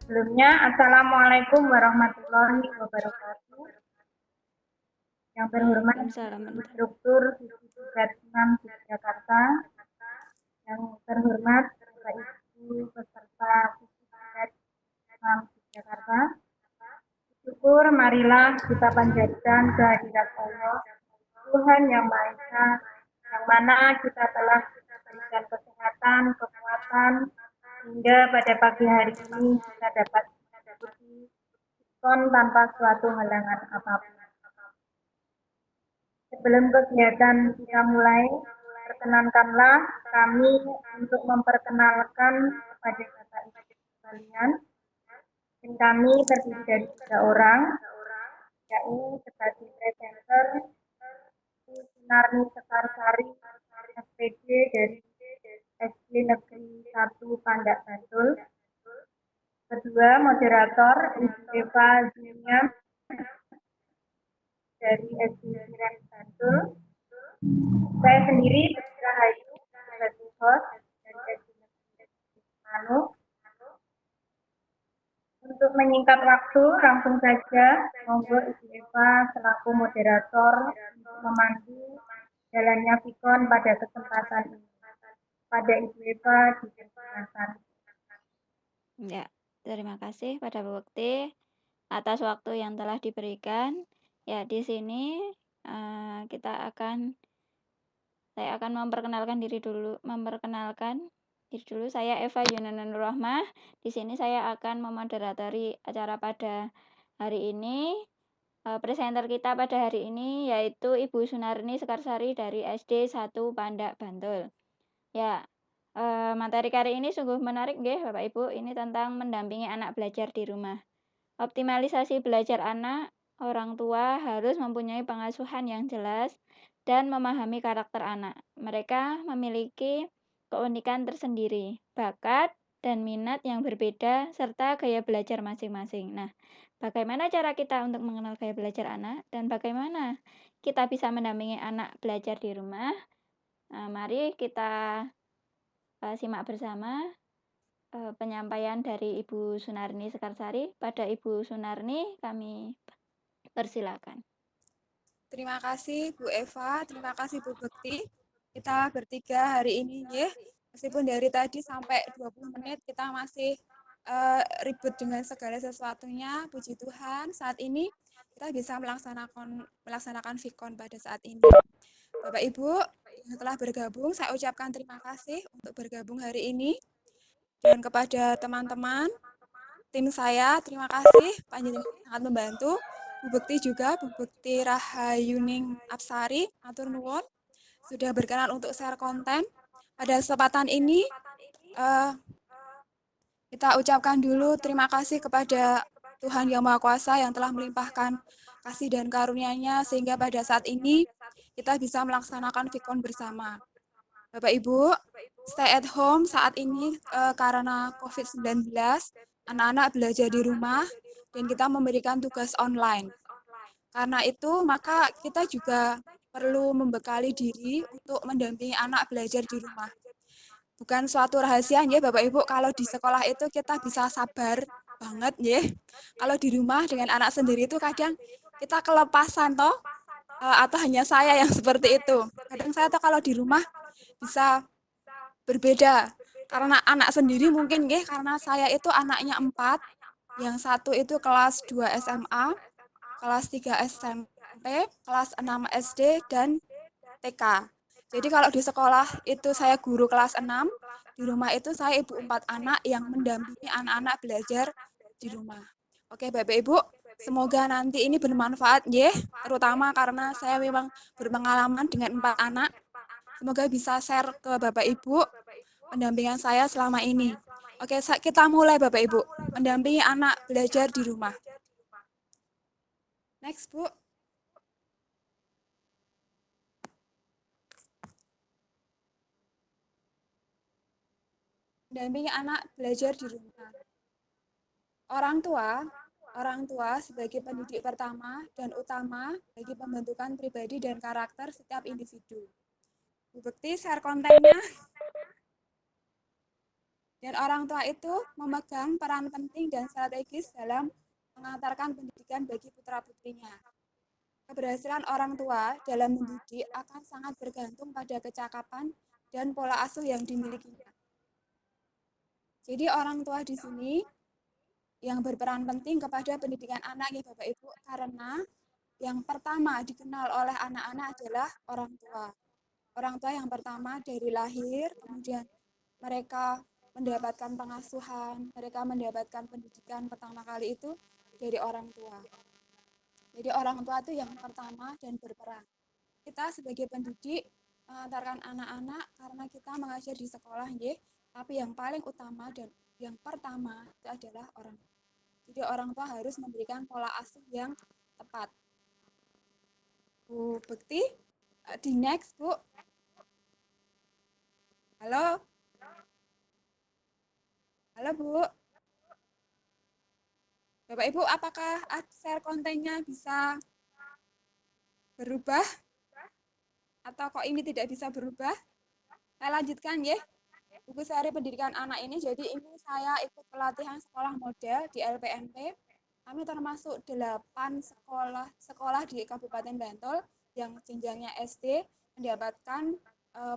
Sebelumnya, Assalamualaikum warahmatullahi wabarakatuh. Yang terhormat Waalaikumsalam. Instruktur Siswi tingkat 6 Yogyakarta, yang terhormat Bapak Ibu peserta Siswi tingkat 6 Yogyakarta. Syukur marilah kita panjatkan kehadirat Allah, Tuhan yang Maha Esa, yang mana kita telah diberikan kesehatan, kekuatan, hingga pada pagi hari ini kita dapat mengikuti PON tanpa suatu halangan apapun. Sebelum kegiatan kita mulai, perkenankanlah kami untuk memperkenalkan kepada Bapak Ibu sekalian. Tim kami terdiri dari 3 orang, yakni sebagai presenter Sunarni Sekarsari, SPD dari SD Negeri 1 Pandak Bantul. Kedua, moderator Ibu Eva Zinia dari SD Siren Bantul. Saya sendiri Rahayu sebagai host dari SD Negeri Manuk. Untuk menyingkat waktu, langsung saja monggo Ibu Eva selaku moderator untuk memandu jalannya Vikon pada kesempatan ini. Pada Ibu Eva dipersilakan. Ya, terima kasih pada Bu Bekti atas waktu yang telah diberikan. Ya, di sini saya akan memperkenalkan diri dulu. Saya Eva Yunana Nurrohmah. Di sini saya akan memoderatori acara pada hari ini. Presenter kita pada hari ini yaitu Ibu Sunarni Sekarsari dari SD 1 Pandak Bantul. Ya, materi kali ini sungguh menarik nggih Bapak Ibu. Ini tentang mendampingi anak belajar di rumah. Optimalisasi belajar anak, orang tua harus mempunyai pengasuhan yang jelas dan memahami karakter anak. Mereka memiliki keunikan tersendiri, bakat dan minat yang berbeda serta gaya belajar masing-masing. Nah, bagaimana cara kita untuk mengenal gaya belajar anak dan bagaimana kita bisa mendampingi anak belajar di rumah? Nah, mari kita simak bersama penyampaian dari Ibu Sunarni Sekarsari. Pada Ibu Sunarni kami persilakan. Terima kasih Bu Eva, terima kasih Bu Bekti. Kita bertiga hari ini ya, meskipun dari tadi sampai 20 menit kita masih ribut dengan segala sesuatunya. Puji Tuhan, saat ini kita bisa melaksanakan Vikon pada saat ini. Bapak Ibu yang telah bergabung, saya ucapkan terima kasih untuk bergabung hari ini. Dan kepada teman-teman, tim saya, terima kasih. Panjenengan sangat membantu. Bu Bekti juga, Bu Bekti Rahayuning Apsari, atur nuwun, sudah berkenan untuk share konten. Pada kesempatan ini, kita ucapkan dulu terima kasih kepada Tuhan Yang Maha Kuasa yang telah melimpahkan kasih dan karunia-Nya sehingga pada saat ini kita bisa melaksanakan Vikon bersama. Bapak Ibu, stay at home saat ini karena COVID-19, anak-anak belajar di rumah dan kita memberikan tugas online. Karena itu, maka kita juga perlu membekali diri untuk mendampingi anak belajar di rumah. Bukan suatu rahasia ya Bapak Ibu, kalau di sekolah itu kita bisa sabar banget ya. Kalau di rumah dengan anak sendiri itu kadang kita kelepasan toh, atau hanya saya yang seperti itu. Kadang saya tuh kalau di rumah bisa berbeda. Karena anak sendiri mungkin ya, karena saya itu anaknya 4, yang satu itu kelas 2 SMA, kelas 3 SMP, kelas 6 SD, dan TK. Jadi kalau di sekolah itu saya guru kelas 6, di rumah itu saya ibu 4 anak yang mendampingi anak-anak belajar di rumah. Oke Bapak Ibu, semoga nanti ini bermanfaat ya, terutama karena saya memang berpengalaman dengan 4 anak. Semoga bisa share ke Bapak Ibu pendampingan saya selama ini. Oke, kita mulai Bapak Ibu, mendampingi anak belajar di rumah. Next, Bu. Mendampingi anak belajar di rumah. Orang tua sebagai pendidik pertama dan utama bagi pembentukan pribadi dan karakter setiap individu. Bu Bekti share kontennya. Dan orang tua itu memegang peran penting dan strategis dalam mengantarkan pendidikan bagi putra-putrinya. Keberhasilan orang tua dalam mendidik akan sangat bergantung pada kecakapan dan pola asuh yang dimilikinya. Jadi orang tua di sini yang berperan penting kepada pendidikan anak ya Bapak Ibu, karena yang pertama dikenal oleh anak-anak adalah orang tua. Orang tua yang pertama dari lahir, kemudian mereka mendapatkan pengasuhan, mereka mendapatkan pendidikan pertama kali itu dari orang tua. Jadi orang tua itu yang pertama dan berperan. Kita sebagai pendidik mengantarkan anak-anak karena kita mengajar di sekolah, ya. Tapi yang paling utama dan yang pertama itu adalah orang tua. Jadi orang tua harus memberikan pola asuh yang tepat. Bu Bekti, di next Bu. Halo? Halo Bu. Bapak Ibu, apakah share kontennya bisa berubah? Atau kok ini tidak bisa berubah? Saya lanjutkan ya. Buku sehari pendidikan anak ini, jadi ini saya ikut pelatihan sekolah model di LPNP. Kami termasuk 8 sekolah di Kabupaten Bantul yang jenjangnya SD mendapatkan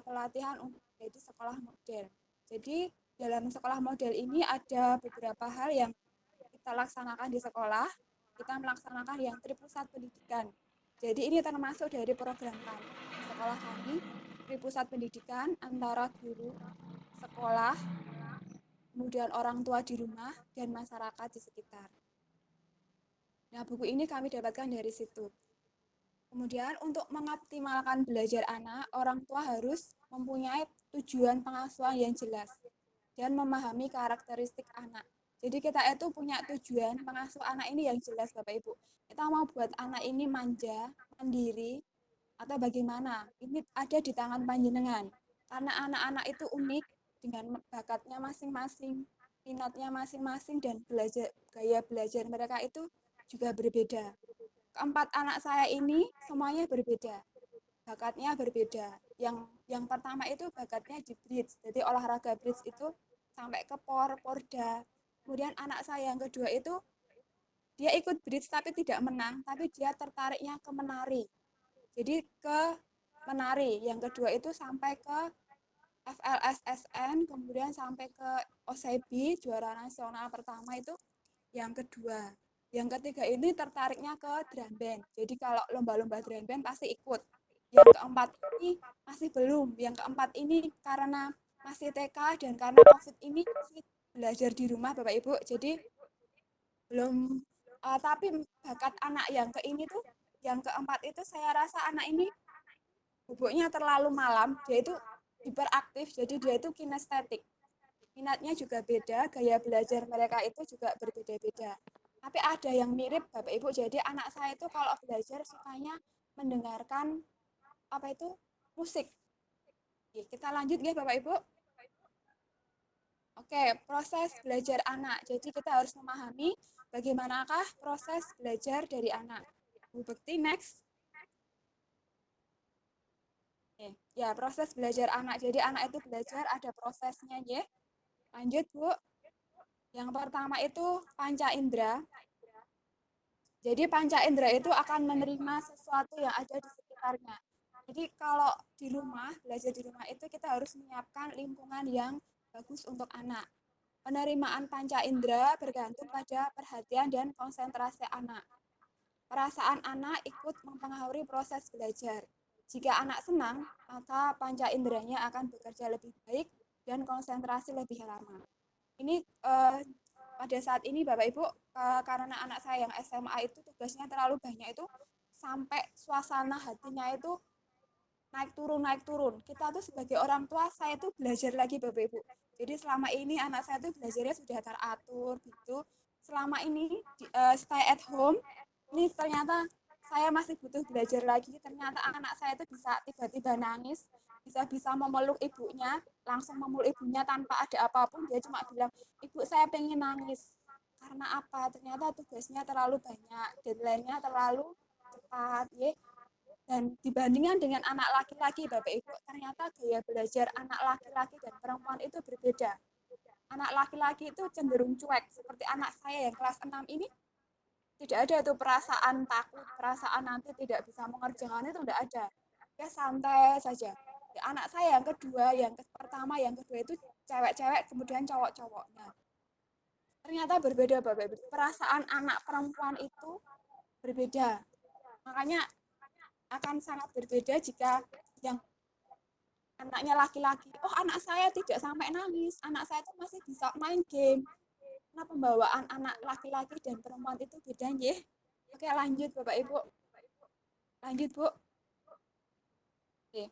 pelatihan untuk menjadi sekolah model. Jadi dalam sekolah model ini ada beberapa hal yang kita laksanakan di sekolah. Kita melaksanakan yang Tripusat Pendidikan. Jadi ini termasuk dari program kami. Di sekolah kami, Tripusat Pendidikan antara guru, sekolah, kemudian orang tua di rumah, dan masyarakat di sekitar. Nah, buku ini kami dapatkan dari situ. Kemudian untuk mengoptimalkan belajar anak, orang tua harus mempunyai tujuan pengasuhan yang jelas dan memahami karakteristik anak. Jadi kita itu punya tujuan mengasuh anak ini yang jelas Bapak Ibu. Kita mau buat anak ini manja, mandiri, atau bagaimana? Ini ada di tangan panjenengan. Karena anak-anak itu unik dengan bakatnya masing-masing, minatnya masing-masing, dan gaya belajar mereka itu juga berbeda. Keempat anak saya ini semuanya berbeda, bakatnya berbeda. Yang pertama itu bakatnya di bridge, jadi olahraga bridge itu sampai ke porda. Kemudian anak saya yang kedua itu dia ikut bridge tapi tidak menang, tapi dia tertariknya ke menari. Jadi ke menari. Yang kedua itu sampai ke FLSSN, kemudian sampai ke OSEBI, juara nasional pertama itu yang kedua. Yang ketiga ini tertariknya ke drum band. Jadi kalau lomba-lomba drum band pasti ikut. Yang keempat ini masih belum. Yang keempat ini karena masih TK dan karena COVID ini masih belajar di rumah Bapak Ibu. Jadi belum, tapi bakat anak yang ke ini tuh, yang keempat itu saya rasa anak ini boboknya terlalu malam, dia itu hiperaktif, jadi dia itu kinestetik. Minatnya juga beda, gaya belajar mereka itu juga berbeda-beda. Tapi ada yang mirip Bapak Ibu, jadi anak saya itu kalau belajar sukanya mendengarkan musik. Oke, kita lanjut ya Bapak Ibu. Oke, proses belajar anak. Jadi kita harus memahami bagaimanakah proses belajar dari anak. Bu Bekti, next. Ya, proses belajar anak. Jadi anak itu belajar ada prosesnya ya. Lanjut, Bu. Yang pertama itu panca indera. Jadi panca indera itu akan menerima sesuatu yang ada di sekitarnya. Jadi kalau di rumah, belajar di rumah itu kita harus menyiapkan lingkungan yang bagus untuk anak. Penerimaan panca indera bergantung pada perhatian dan konsentrasi anak. Perasaan anak ikut mempengaruhi proses belajar. Jika anak senang, maka panca inderanya akan bekerja lebih baik dan konsentrasi lebih lama. Ini pada saat ini Bapak Ibu, karena anak saya yang SMA itu tugasnya terlalu banyak itu, sampai suasana hatinya itu naik turun. Kita tuh sebagai orang tua, saya tuh belajar lagi Bapak Ibu. Jadi selama ini anak saya tuh belajarnya sudah teratur gitu. Selama ini stay at home, ini ternyata saya masih butuh belajar lagi. Ternyata anak saya itu bisa tiba-tiba nangis, bisa memeluk ibunya, langsung memeluk ibunya tanpa ada apapun. Dia cuma bilang, ibu saya pengen nangis. Karena apa? Ternyata tugasnya terlalu banyak, deadline-nya terlalu cepat. Ya. Dan dibandingkan dengan anak laki-laki, Bapak Ibu, ternyata gaya belajar anak laki-laki dan perempuan itu berbeda. anak laki-laki itu cenderung cuek. Seperti anak saya yang kelas 6 ini, tidak ada tuh perasaan takut, perasaan nanti tidak bisa mengerjakan itu tidak ada. Ya santai saja. Ya, anak saya yang kedua, yang pertama, yang kedua itu cewek-cewek, kemudian cowok-cowok. Nah, ternyata berbeda Bapak Ibu. Perasaan anak perempuan itu berbeda. Makanya akan sangat berbeda jika yang anaknya laki-laki. Oh, anak saya tidak sampai nangis. Anak saya itu masih bisa main game. Nah, pembawaan anak laki-laki dan perempuan itu beda, ya. Oke, lanjut Bapak Ibu. Lanjut, Bu. Oke.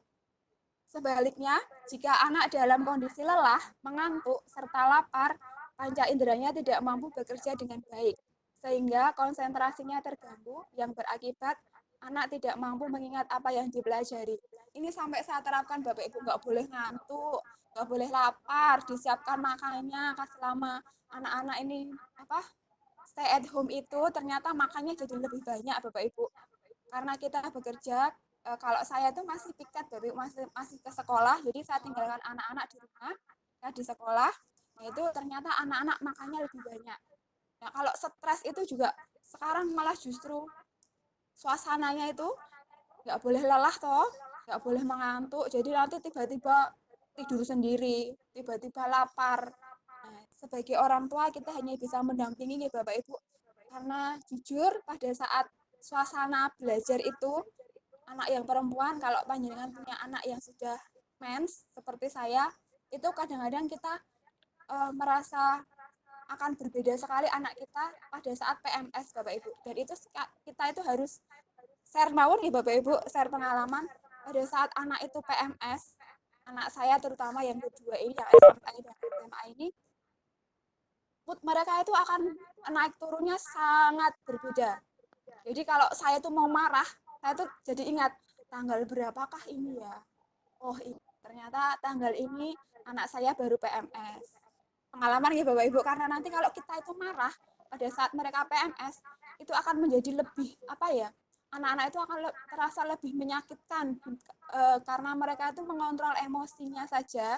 Sebaliknya, jika anak dalam kondisi lelah, mengantuk, serta lapar, panca inderanya tidak mampu bekerja dengan baik, sehingga konsentrasinya terganggu yang berakibat anak tidak mampu mengingat apa yang dipelajari. Ini sampai saya terapkan Bapak Ibu, nggak boleh ngantuk, nggak boleh lapar, disiapkan makannya, selama anak-anak ini stay at home itu ternyata makannya jadi lebih banyak Bapak Ibu. Karena kita bekerja, kalau saya tuh masih piket Bapak Ibu, masih ke sekolah, jadi saya tinggalkan anak-anak di rumah, ya di sekolah. Nah, itu ternyata anak-anak makannya lebih banyak. Nah, kalau stres itu juga sekarang malah justru suasananya itu nggak boleh lelah toh, nggak boleh mengantuk, jadi nanti tiba-tiba tidur sendiri, tiba-tiba lapar. Nah, sebagai orang tua kita hanya bisa mendampingi nih Bapak Ibu, karena jujur pada saat suasana belajar itu, anak yang perempuan, kalau panjenengan punya anak yang sudah mens seperti saya, itu kadang-kadang kita merasa akan berbeda sekali anak kita pada saat PMS Bapak Ibu. Dan itu kita itu harus share mawon nih Bapak Ibu, share pengalaman pada saat anak itu PMS, anak saya terutama yang kedua ini, yang SMP dan SMA ini, mood mereka itu akan naik turunnya sangat berbeda. Jadi kalau saya tuh mau marah, saya tuh jadi ingat tanggal berapakah ini ya. Oh, ini ternyata tanggal ini anak saya baru PMS. Pengalaman ya Bapak Ibu, karena nanti kalau kita itu marah pada saat mereka PMS, itu akan menjadi lebih anak-anak itu akan terasa lebih menyakitkan karena mereka itu mengontrol emosinya saja.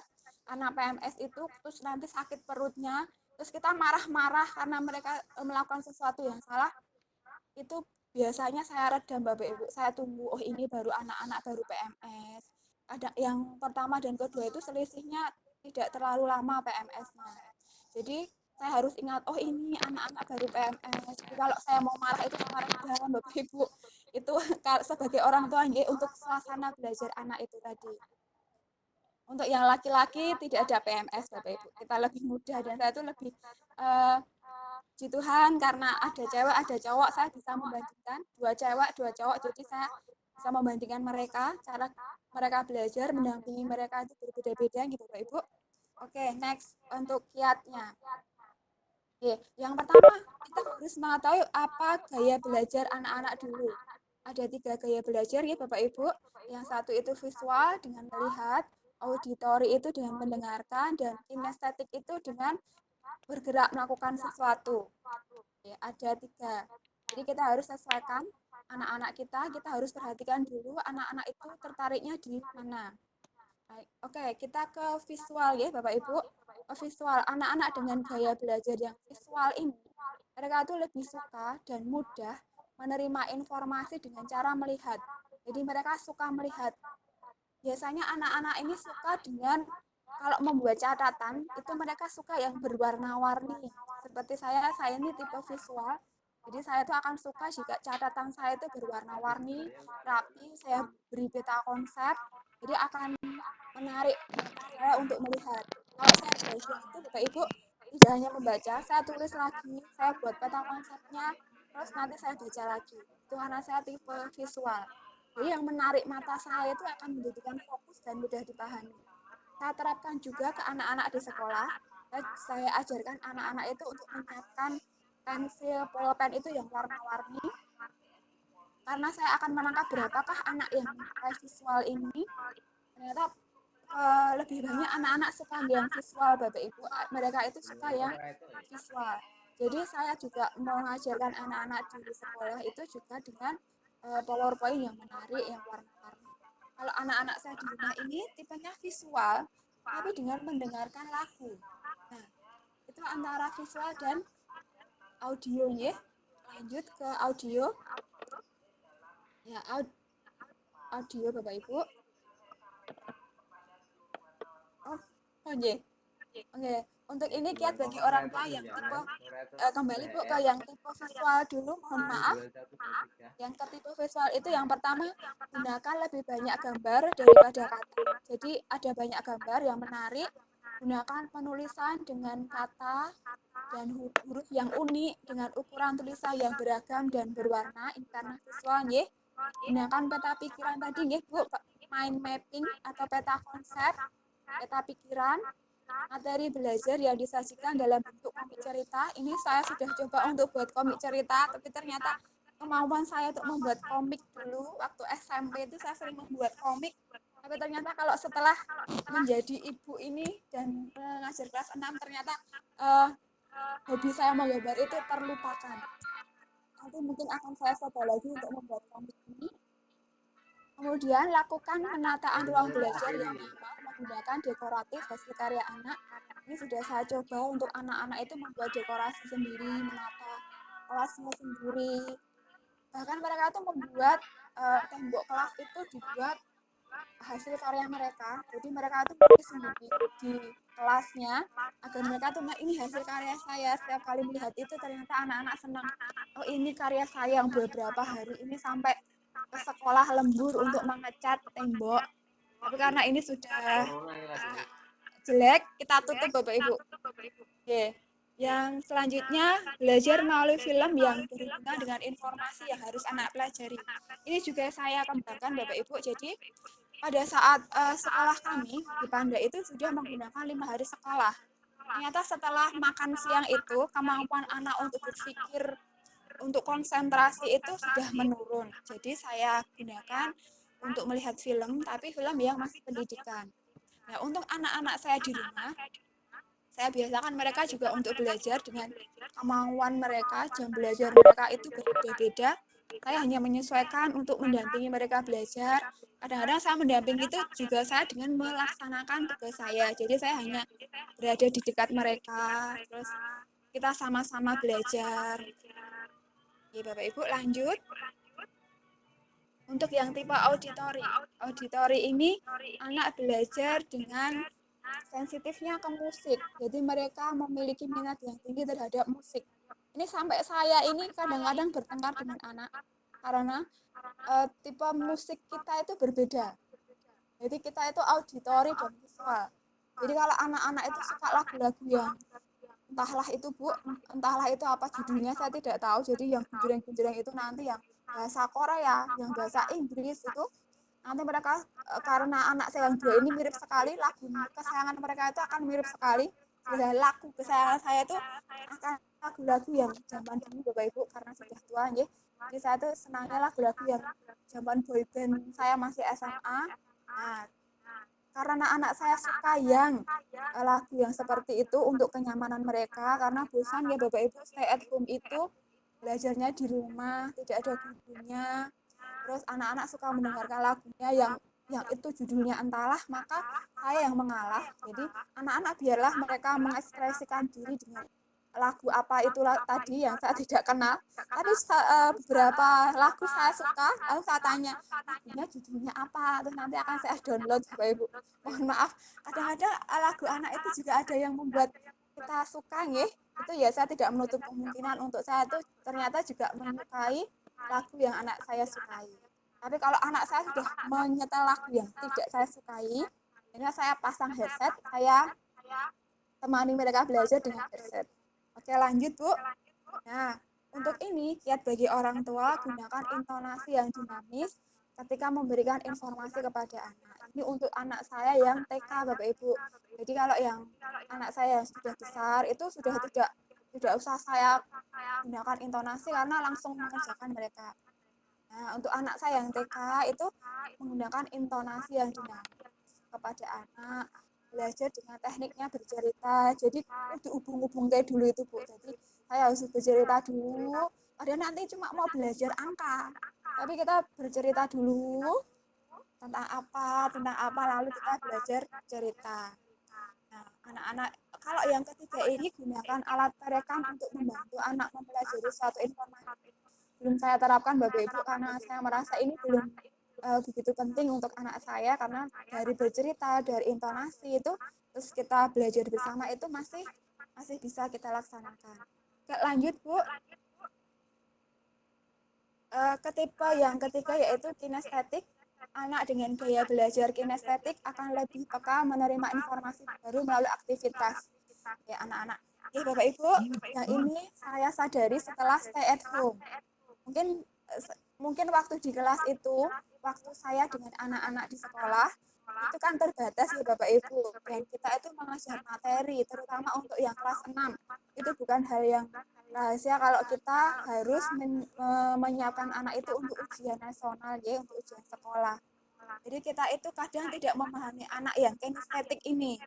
Anak PMS itu terus nanti sakit perutnya, terus kita marah-marah karena mereka melakukan sesuatu yang salah, itu biasanya saya redam Bapak Ibu. Saya tunggu, oh ini baru anak-anak baru PMS. Ada yang pertama dan kedua itu selisihnya tidak terlalu lama PMS-nya. Jadi saya harus ingat, oh ini anak-anak baru PMS. Jadi kalau saya mau marah itu saya redam Bapak Ibu. Itu sebagai orang tua untuk suasana belajar anak itu tadi. Untuk yang laki-laki tidak ada PMS Bapak Ibu. Kita lebih mudah dan saya itu lebih puji Tuhan karena ada cewek ada cowok, saya bisa membandingkan dua cewek dua cowok, jadi saya bisa membandingkan mereka, cara mereka belajar, mendampingi mereka itu berbeda-beda gitu Bapak Ibu. Oke, next untuk kiatnya. Oke, yang pertama kita harus mengetahui apa gaya belajar anak-anak dulu. Ada 3 gaya belajar ya Bapak Ibu. Yang satu itu visual dengan melihat, auditori itu dengan mendengarkan, dan kinestetik itu dengan bergerak melakukan sesuatu. Ya, ada 3. Jadi kita harus sesuaikan anak-anak kita harus perhatikan dulu anak-anak itu tertariknya di mana. Oke, kita ke visual ya Bapak Ibu. Visual, anak-anak dengan gaya belajar yang visual ini, mereka tuh lebih suka dan mudah menerima informasi dengan cara melihat. Jadi mereka suka melihat. Biasanya anak-anak ini suka dengan kalau membuat catatan, itu mereka suka yang berwarna-warni. Seperti saya ini tipe visual. Jadi saya tuh akan suka jika catatan saya itu berwarna-warni, rapi, saya beri peta konsep. Jadi akan menarik mata saya untuk melihat. Kalau saya belajar itu Bapak Ibu tidak hanya membaca, saya tulis lagi, saya buat peta konsepnya, terus nanti saya baca lagi. Itu karena saya tipe visual. Jadi yang menarik mata saya itu akan menjadikan fokus dan mudah dipahami. Saya terapkan juga ke anak-anak di sekolah. Saya ajarkan anak-anak itu untuk menyiapkan pensil, pulpen itu yang warna-warni. Karena saya akan menangkap berapakah anak yang visual ini. Ternyata lebih banyak anak-anak suka yang visual Bapak Ibu. Mereka itu suka yang visual. Jadi saya juga mengajarkan anak-anak di sekolah itu juga dengan PowerPoint yang menarik, yang warna-warni. Kalau anak-anak saya di rumah ini tipenya visual, tapi dengan mendengarkan lagu. Nah, itu antara visual dan audio ya. Lanjut ke audio. Ya, audio Bapak Ibu. Oke. Oke, untuk ini kiat bagi orang tua yang tipe kembali Bu ke yang tipe visual dulu, mohon maaf. Yang ke tipe visual itu yang pertama, gunakan lebih banyak gambar daripada kata. Jadi ada banyak gambar yang menarik, gunakan penulisan dengan kata dan huruf yang unik dengan ukuran tulisan yang beragam dan berwarna. Ini karena visual ya. Gunakan peta pikiran tadi ya Bu, mind mapping atau peta konsep, peta pikiran. Materi belajar yang disajikan dalam bentuk komik cerita. Ini saya sudah coba untuk buat komik cerita, tapi ternyata kemauan saya untuk membuat komik dulu waktu SMP itu saya sering membuat komik. Tapi ternyata kalau setelah menjadi ibu ini dan mengajar kelas 6 ternyata hobi saya menggambar itu terlupakan. Nanti mungkin akan saya coba lagi untuk membuat komik ini. Kemudian lakukan penataan ruang belajar yang minimal menggunakan dekoratif hasil karya anak. Ini sudah saya coba untuk anak-anak itu membuat dekorasi sendiri, menata kelasnya sendiri. Bahkan mereka itu membuat tembok kelas itu dibuat hasil karya mereka. Jadi mereka itu menulis sendiri di kelasnya agar mereka tuh, nah ini hasil karya saya. Setiap kali melihat itu ternyata anak-anak senang. Oh ini karya saya yang beberapa hari ini sampai ke sekolah lembur untuk mengecat tembok. Tapi karena ini sudah jelek, kita tutup Bapak Ibu. Oke. Yang selanjutnya, belajar melalui film yang berhubungan dengan informasi yang harus anak pelajari. Ini juga saya kembangkan Bapak Ibu. Jadi pada saat sekolah kami di Panda itu sudah menggunakan 5 hari sekolah. Ternyata setelah makan siang itu, kemampuan anak untuk berpikir, untuk konsentrasi itu sudah menurun. Jadi saya gunakan untuk melihat film, tapi film yang masih pendidikan. Nah, untuk anak-anak saya di rumah, saya biasakan mereka juga untuk belajar dengan kemauan mereka, jam belajar mereka itu berbeda-beda. Saya hanya menyesuaikan untuk mendampingi mereka belajar. Kadang-kadang saya mendampingi itu juga saya dengan melaksanakan tugas saya. Jadi saya hanya berada di dekat mereka, terus kita sama-sama belajar. Oke, Bapak Ibu lanjut. Untuk yang tipe auditori. Auditori ini anak belajar dengan sensitifnya ke musik. Jadi mereka memiliki minat yang tinggi terhadap musik. Ini sampai saya ini kadang-kadang bertengkar dengan anak karena tipe musik kita itu berbeda. Jadi kita itu auditori dan visual. Jadi kalau anak-anak itu suka lagu-lagu yang entahlah itu Bu, entahlah itu apa judulnya saya tidak tahu. Jadi yang gunjreng-gunjreng itu nanti yang bahasa Korea, yang bahasa Inggris itu nanti mereka karena anak saya yang dua ini mirip sekali, lagu kesayangan mereka itu akan mirip sekali. Sudah lagu kesayangan saya itu akan lagu-lagu yang zaman dulu Bapak Ibu karena sudah tua ya. Jadi saya tuh senangnya lagu-lagu yang zaman boyband saya masih SMA. Nah, karena anak saya suka yang lagu yang seperti itu untuk kenyamanan mereka karena bosan ya Bapak Ibu stay at home itu belajarnya di rumah, tidak ada gurunya. Terus anak-anak suka mendengarkan lagunya yang itu judulnya entahlah, maka saya yang mengalah. Jadi anak-anak biarlah mereka mengekspresikan diri dengan lagu apa itulah tadi yang saya tidak kenal. Tapi beberapa lagu saya suka, lalu saya tanya, lagunya judulnya apa? Terus nanti akan saya download Bapak Ibu. Mohon maaf, kadang-kadang lagu anak itu juga ada yang membuat kita suka nggih. Itu ya saya tidak menutup kemungkinan untuk saya itu ternyata juga menyukai lagu yang anak saya sukai. Tapi kalau anak saya sudah menyetel lagu yang tidak saya sukai, ini saya pasang headset, saya temani mereka belajar dengan headset. Oke, lanjut Bu. Nah, untuk ini kiat bagi orang tua gunakan intonasi yang dinamis ketika memberikan informasi kepada anak. Ini untuk anak saya yang TK Bapak Ibu. Jadi kalau yang anak saya yang sudah besar itu sudah tidak usah saya gunakan intonasi karena langsung mengerjakan mereka. Nah, untuk anak saya yang TK itu menggunakan intonasi yang dinamis kepada anak, belajar dengan tekniknya bercerita. Jadi dihubung-hubung kayak dulu itu Bu. Jadi saya harus bercerita dulu. Padahal nanti cuma mau belajar angka. Tapi kita bercerita dulu tentang apa lalu kita belajar cerita. Nah, anak-anak Kalau yang ketiga ini gunakan alat perekam untuk membantu anak mempelajari suatu informasi. Belum saya terapkan Bapak Ibu karena saya merasa ini belum begitu penting untuk anak saya, karena dari bercerita, dari intonasi itu, terus kita belajar bersama itu masih bisa kita laksanakan. Oke, lanjut Bu. Ke tipe yang ketiga yaitu kinestetik. Anak dengan gaya belajar kinestetik akan lebih peka menerima informasi baru melalui aktivitas. Ya anak-anak. Oke Bapak Ibu, yang ini saya sadari setelah stay at home. Mungkin waktu di kelas itu, waktu saya dengan anak-anak di sekolah, itu kan terbatas ya Bapak Ibu. Dan kita itu mengajar materi, terutama untuk yang kelas 6. Itu bukan hal yang rahasia kalau kita harus menyiapkan anak itu untuk ujian nasional, ya, untuk ujian sekolah. Jadi kita itu kadang tidak memahami anak yang kinestetik ini.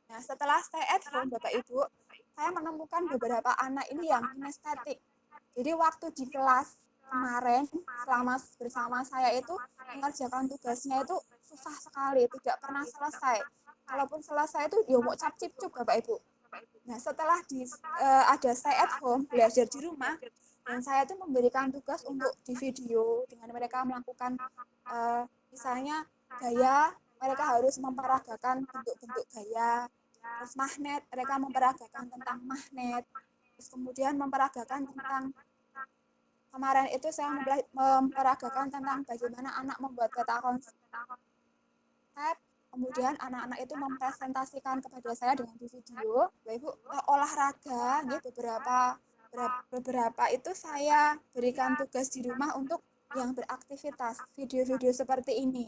Nah, setelah stay at home, Bapak Ibu, saya menemukan beberapa anak ini yang kinestetik. Jadi waktu di kelas kemarin, selama bersama saya itu, mengerjakan tugasnya itu susah sekali, tidak pernah selesai. Kalaupun selesai itu, ya mau cap-cip-cup, Bapak Ibu. Nah, setelah ada stay at home, belajar di rumah, dan saya itu memberikan tugas untuk di video dengan mereka melakukan misalnya gaya, mereka harus memperagakan bentuk-bentuk gaya, terus magnet, mereka memperagakan tentang magnet, terus kemudian memperagakan tentang, kemarin itu saya memperagakan tentang bagaimana anak membuat peta konsep. Kemudian anak-anak itu mempresentasikan kepada saya dengan di video. Bapak Ibu, olahraga, ya, beberapa itu saya berikan tugas di rumah untuk yang beraktivitas, video-video seperti ini.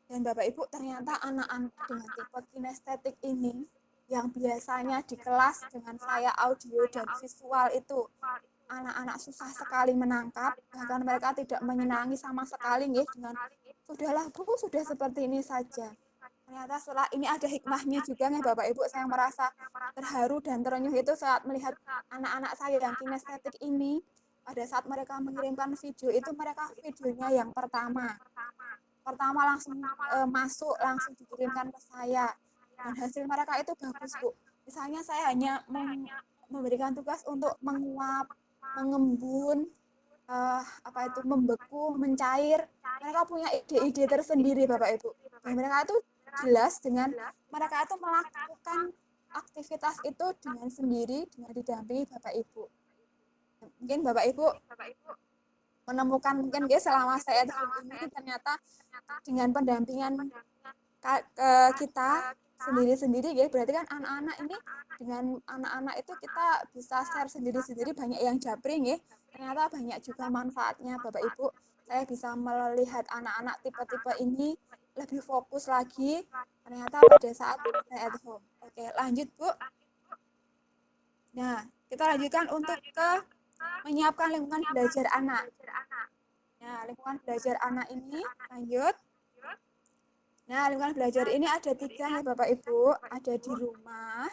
Dan Bapak Ibu, ternyata anak-anak dengan tipe kinestetik ini, yang biasanya di kelas dengan saya audio dan visual itu, anak-anak susah sekali menangkap, bahkan mereka tidak menyenangi sama sekali, ya, dengan sudahlah Bu, sudah seperti ini saja. Ternyata setelah ini ada hikmahnya juga nih Bapak Ibu, saya merasa terharu dan terenyuh itu saat melihat anak-anak saya yang kinestetik ini, pada saat mereka mengirimkan video itu, mereka videonya yang pertama langsung masuk, langsung dikirimkan ke saya, dan hasil mereka itu bagus Bu. Misalnya saya hanya memberikan tugas untuk menguap, mengembun, membeku, mencair, mereka punya ide-ide tersendiri Bapak Ibu, dan mereka itu jelas dengan mereka itu melakukan aktivitas itu dengan sendiri, dengan didampingi Bapak Ibu. Mungkin Bapak Ibu menemukan, mungkin dia selama saya ini ternyata dengan pendampingan kita sendiri-sendiri, ya, berarti kan anak-anak ini, dengan anak-anak itu kita bisa share sendiri-sendiri, banyak yang japring, ya, ternyata banyak juga manfaatnya Bapak Ibu. Saya bisa melihat anak-anak tipe-tipe ini lebih fokus lagi ternyata pada saat stay at home. Oke, lanjut Bu. Nah, kita lanjutkan untuk ke menyiapkan lingkungan belajar anak. Nah, lingkungan belajar anak ini lanjut. Nah, lingkungan belajar ini ada 3 ya Bapak Ibu, ada di rumah,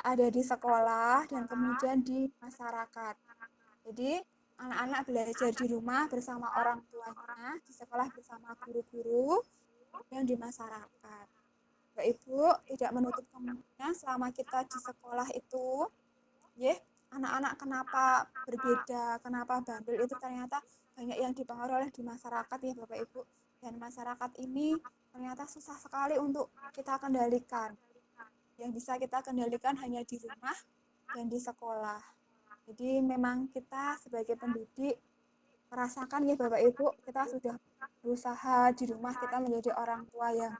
ada di sekolah, dan kemudian di masyarakat. Jadi, anak-anak belajar di rumah bersama orang tuanya, di sekolah bersama guru-guru, yang di masyarakat. Bapak Ibu, tidak menutup kemungkinan selama kita di sekolah itu, ya, anak-anak kenapa berbeda, kenapa bandel, itu ternyata banyak yang dipengaruhi oleh di masyarakat, ya Bapak Ibu. Dan masyarakat ini ternyata susah sekali untuk kita kendalikan. Yang bisa kita kendalikan hanya di rumah dan di sekolah. Jadi memang kita sebagai pendidik merasakan, ya Bapak Ibu, kita sudah berusaha di rumah, kita menjadi orang tua yang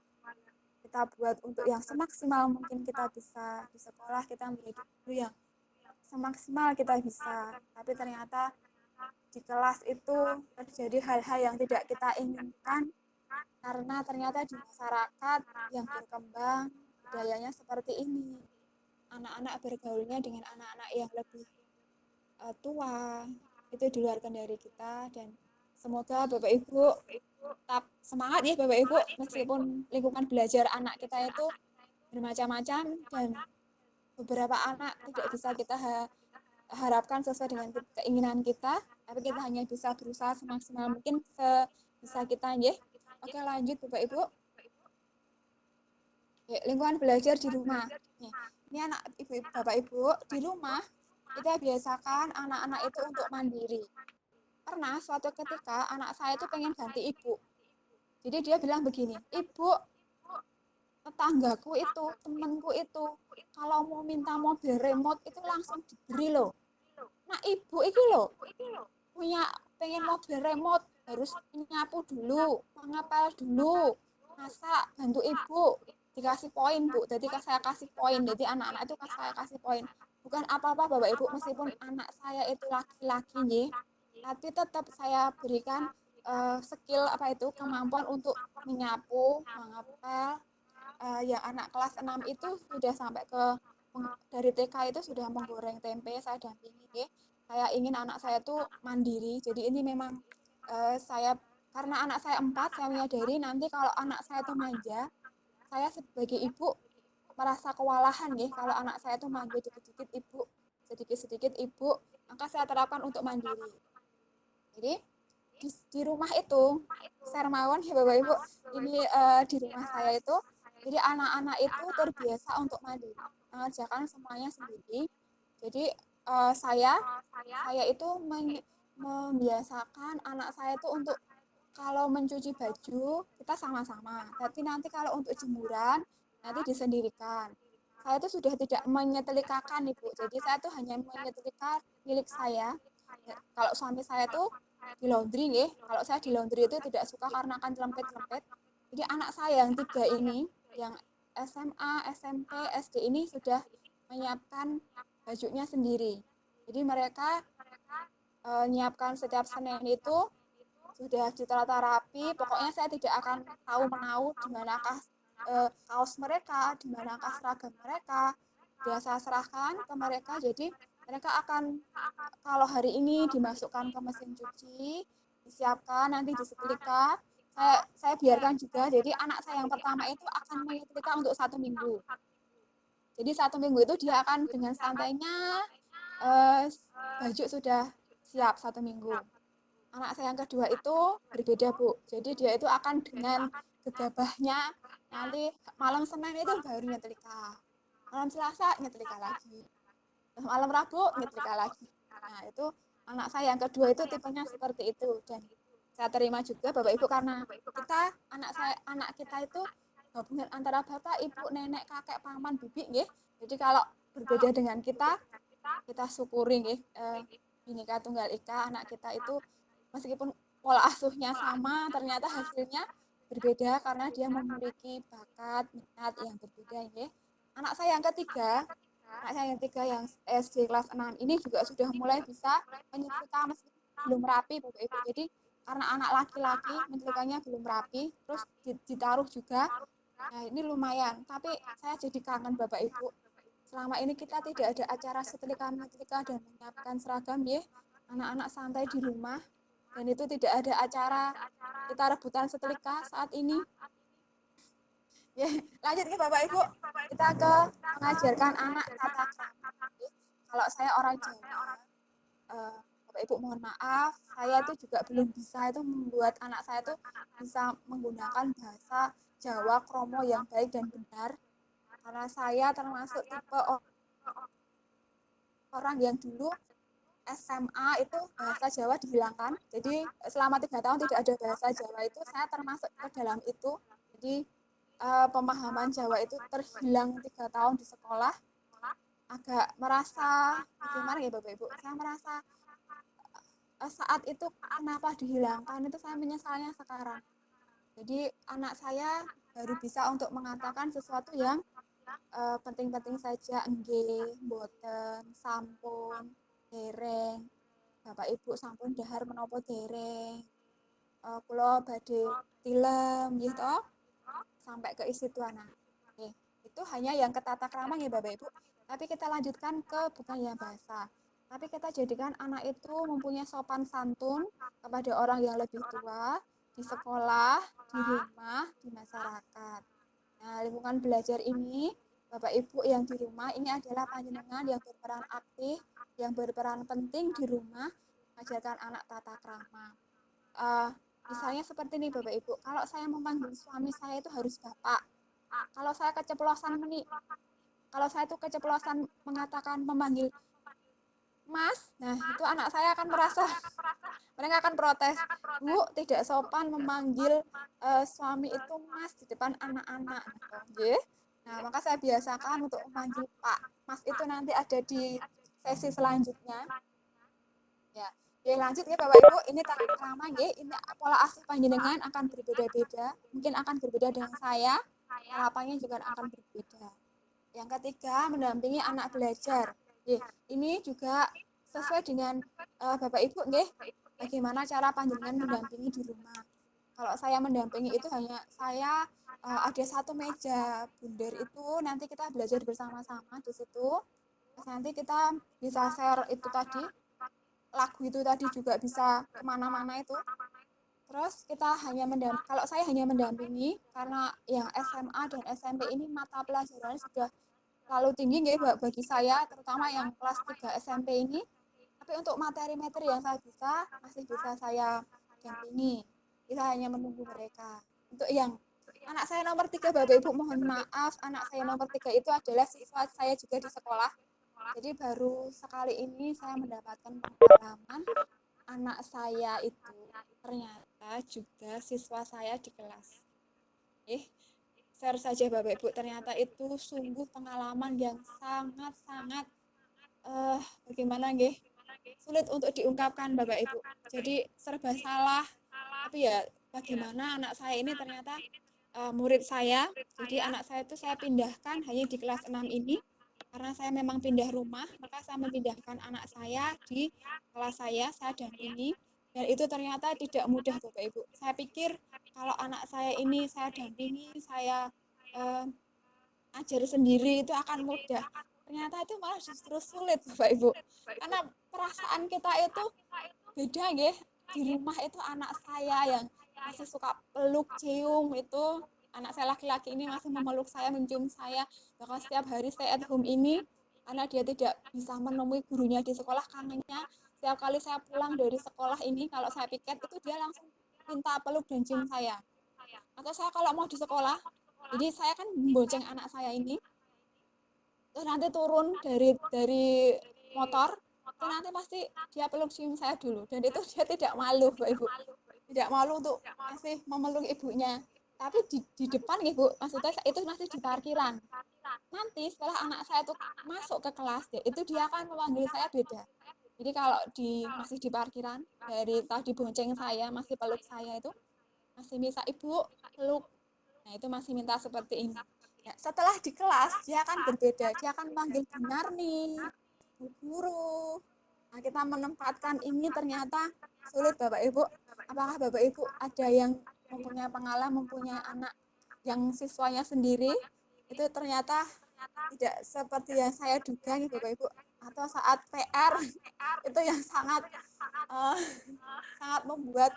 kita buat untuk yang semaksimal mungkin kita bisa, di sekolah kita menjadi guru yang semaksimal kita bisa, tapi ternyata di kelas itu terjadi hal-hal yang tidak kita inginkan, karena ternyata di masyarakat yang berkembang budayanya seperti ini, anak-anak bergaulnya dengan anak-anak yang lebih tua, itu di luar kendali kita. Dan semoga Bapak Ibu tetap semangat, ya Bapak Ibu, meskipun lingkungan belajar anak kita itu bermacam-macam dan beberapa anak tidak bisa kita harapkan sesuai dengan keinginan kita, tapi kita hanya bisa berusaha semaksimal mungkin sebisa kita, ya. Oke, lanjut Bapak Ibu. Ya, lingkungan belajar di rumah. Ini anak ibu, bapak ibu di rumah kita biasakan anak-anak itu untuk mandiri. Pernah suatu ketika anak saya itu pengen ganti ibu. Jadi dia bilang begini, ibu, tetanggaku itu, temanku itu, kalau mau minta mobil remote itu langsung diberi loh. Nah ibu itu loh, punya pengen mobil remote harus nyapu dulu, mengepel dulu, masak, bantu ibu, dikasih poin bu. Jadi saya kasih poin, jadi anak-anak itu saya kasih poin. Bukan apa-apa bapak ibu, meskipun anak saya itu laki-laki nih, tapi tetap saya berikan skill apa itu kemampuan untuk menyapu, mengepel. Yang anak kelas 6 itu sudah sampai ke dari TK itu sudah menggoreng tempe, saya dampingi ya. Saya ingin anak saya tuh mandiri. Jadi ini memang saya karena anak saya 4, saya menyadari nanti kalau anak saya tuh manja, saya sebagai ibu merasa kewalahan ya kalau anak saya tuh manja dikit-dikit ibu, sedikit-sedikit ibu, maka saya terapkan untuk mandiri. Jadi di rumah itu, Sermawan ya Bapak Ibu, ini di rumah saya itu, jadi anak-anak itu terbiasa untuk mandiri, mengerjakan semuanya sendiri. Jadi saya itu membiasakan anak saya itu untuk kalau mencuci baju kita sama-sama. Tapi nanti kalau untuk jemuran nanti disendirikan. Saya itu sudah tidak menyetrikakan Ibu. Jadi saya tuh hanya menyetrika milik saya. Kalau suami saya tuh di laundry nih, kalau saya di laundry itu tidak suka karena akan lempet-lempet. Jadi anak saya yang 3 ini, yang SMA, SMP, SD ini sudah menyiapkan bajunya sendiri. Jadi mereka menyiapkan setiap Senin itu sudah ditata rapi. Pokoknya saya tidak akan tahu menahu di manakah kaos mereka, di manakah seragam mereka. Sudah saya serahkan ke mereka. Jadi mereka akan kalau hari ini dimasukkan ke mesin cuci, disiapkan, nanti disetrika. Saya biarkan juga. Jadi anak saya yang pertama itu akan menyetrika untuk 1 minggu. Jadi 1 minggu itu dia akan dengan santainya baju sudah siap 1 minggu. Anak saya yang kedua itu berbeda Bu. Jadi dia itu akan dengan gegabahnya nanti malam Senin itu baru nyetrika. Malam Selasa nyetrika lagi. Malam Rabu nyetrika lagi. Nah itu anak saya yang kedua itu tipenya seperti itu. Dan saya terima juga Bapak Ibu karena kita anak kita itu gabungan antara bapak, ibu, nenek, kakek, paman, bibi nggih. Jadi kalau berbeda dengan kita syukuri nggih. Bhinneka Tunggal Ika, anak kita itu meskipun pola asuhnya sama, ternyata hasilnya berbeda karena dia memiliki bakat, minat yang berbeda ya. Anak saya yang ketiga yang SD kelas 6 ini juga sudah mulai bisa menyetrika meskipun belum rapi Bapak Ibu. Jadi karena anak laki-laki menyetrikanya belum rapi, terus ditaruh juga. Nah, ini lumayan, tapi saya jadi kangen Bapak Ibu. Selama ini kita tidak ada acara setrika-metrika dan menyiapkan seragam ya. Anak-anak santai di rumah dan itu tidak ada acara kita rebutan setrika saat ini. Ya, lanjut ke Bapak Ibu. Kita ke mengajarkan anak tata krama. Kalau saya orang Jawa, Bapak Ibu mohon maaf, saya itu juga belum bisa itu membuat anak saya itu bisa menggunakan bahasa Jawa kromo yang baik dan benar. Karena saya termasuk tipe orang yang dulu SMA itu bahasa Jawa dihilangkan. Jadi selama 3 tahun tidak ada bahasa Jawa itu saya termasuk ke dalam itu. Jadi pemahaman Jawa itu terhilang 3 tahun di sekolah. Agak merasa bagaimana ya Bapak Ibu? Saya merasa saat itu kenapa dihilangkan itu saya menyesalnya sekarang. Jadi anak saya baru bisa untuk mengatakan sesuatu yang penting-penting saja, enggih, boten, sampun, dereng. Bapak Ibu sampun dahar menapa dereng. Kula badhe tilem nggih to? Sampai ke isi tuana. Oke, itu hanya yang ke tata krama ya Bapak Ibu. Tapi kita lanjutkan ke bukan yang bahasa. Tapi kita jadikan anak itu mempunyai sopan santun kepada orang yang lebih tua, di sekolah, di rumah, di masyarakat. Nah, lingkungan belajar ini, Bapak Ibu yang di rumah, ini adalah panjenengan yang berperan aktif, yang berperan penting di rumah, mengajarkan anak tata krama. Misalnya seperti ini Bapak Ibu, kalau saya memanggil suami saya itu harus Bapak. Kalau saya keceplosan kalau saya tuh keceplosan mengatakan memanggil Mas, nah itu anak saya akan merasa mereka akan protes, Bu, tidak sopan memanggil suami itu Mas di depan anak-anak. Gitu. Nah, maka saya biasakan untuk memanggil Pak. Mas itu nanti ada di sesi selanjutnya. Ya, ya lanjut ya Bapak Ibu, ini tadi pertama ya, ini pola asuh panjenengan akan berbeda-beda, mungkin akan berbeda dengan saya, harapannya juga akan berbeda. Yang ketiga, mendampingi anak belajar. Ini juga sesuai dengan Bapak Ibu nggih, bagaimana cara panjenengan mendampingi di rumah. Kalau saya mendampingi itu hanya saya ada satu meja bundar itu nanti kita belajar bersama-sama di situ. Terus nanti kita bisa share itu tadi, lagu itu tadi juga bisa kemana-mana itu. Terus kita hanya kalau saya hanya mendampingi karena yang SMA dan SMP ini mata pelajaran sudah terlalu tinggi nggih bagi saya, terutama yang kelas 3 SMP ini. Tapi untuk materi-materi yang saya bisa, masih bisa saya dampingi. Kita hanya menunggu mereka. Untuk yang anak saya nomor 3, Bapak Ibu mohon maaf, anak saya nomor 3 itu adalah siswa saya juga di sekolah. Jadi baru sekali ini saya mendapatkan pengalaman anak saya itu ternyata juga siswa saya di kelas. Share saja Bapak Ibu, ternyata itu sungguh pengalaman yang sangat-sangat bagaimana nggih? Sulit untuk diungkapkan Bapak Ibu. Jadi serba salah. Tapi ya bagaimana anak saya ini ternyata murid saya. Jadi anak saya itu saya pindahkan hanya di kelas 6 ini. Karena saya memang pindah rumah, maka saya memindahkan anak saya di kelas saya dampingi. Dan itu ternyata tidak mudah Bapak Ibu. Saya pikir kalau anak saya ini saya dampingi, saya ajar sendiri itu akan mudah. Ternyata itu malah justru sulit Bapak Ibu. Karena perasaan kita itu beda nggih. Di rumah itu anak saya yang masih suka peluk, cium itu. Anak saya laki-laki ini masih memeluk saya, mencium saya. Bahkan setiap hari stay at home ini, karena dia tidak bisa menemui gurunya di sekolah, kangennya setiap kali saya pulang dari sekolah ini, kalau saya piket, itu dia langsung minta peluk dan cium saya. Atau saya kalau mau di sekolah, jadi saya kan membonceng anak saya ini, terus nanti turun dari motor, itu nanti pasti dia peluk cium saya dulu. Dan itu dia tidak malu, Bapak Ibu. Tidak malu untuk masih memeluk ibunya. Tapi di depan Ibu, maksudnya itu masih di parkiran. Nanti setelah anak saya itu masuk ke kelas, itu dia akan memanggil saya beda. Jadi kalau masih di parkiran, dari tadi bonceng saya, masih peluk saya itu, masih bisa Ibu peluk. Nah itu masih minta seperti ini. Ya, setelah di kelas, dia akan berbeda. Dia akan panggil benar nih, Bu Guru. Nah, kita menempatkan ini ternyata sulit Bapak Ibu. Apakah Bapak Ibu ada yang mempunyai pengalaman, mempunyai anak yang siswanya sendiri, itu ternyata tidak seperti yang saya duga nih Bapak Ibu. Atau saat PR, itu yang sangat sangat membuat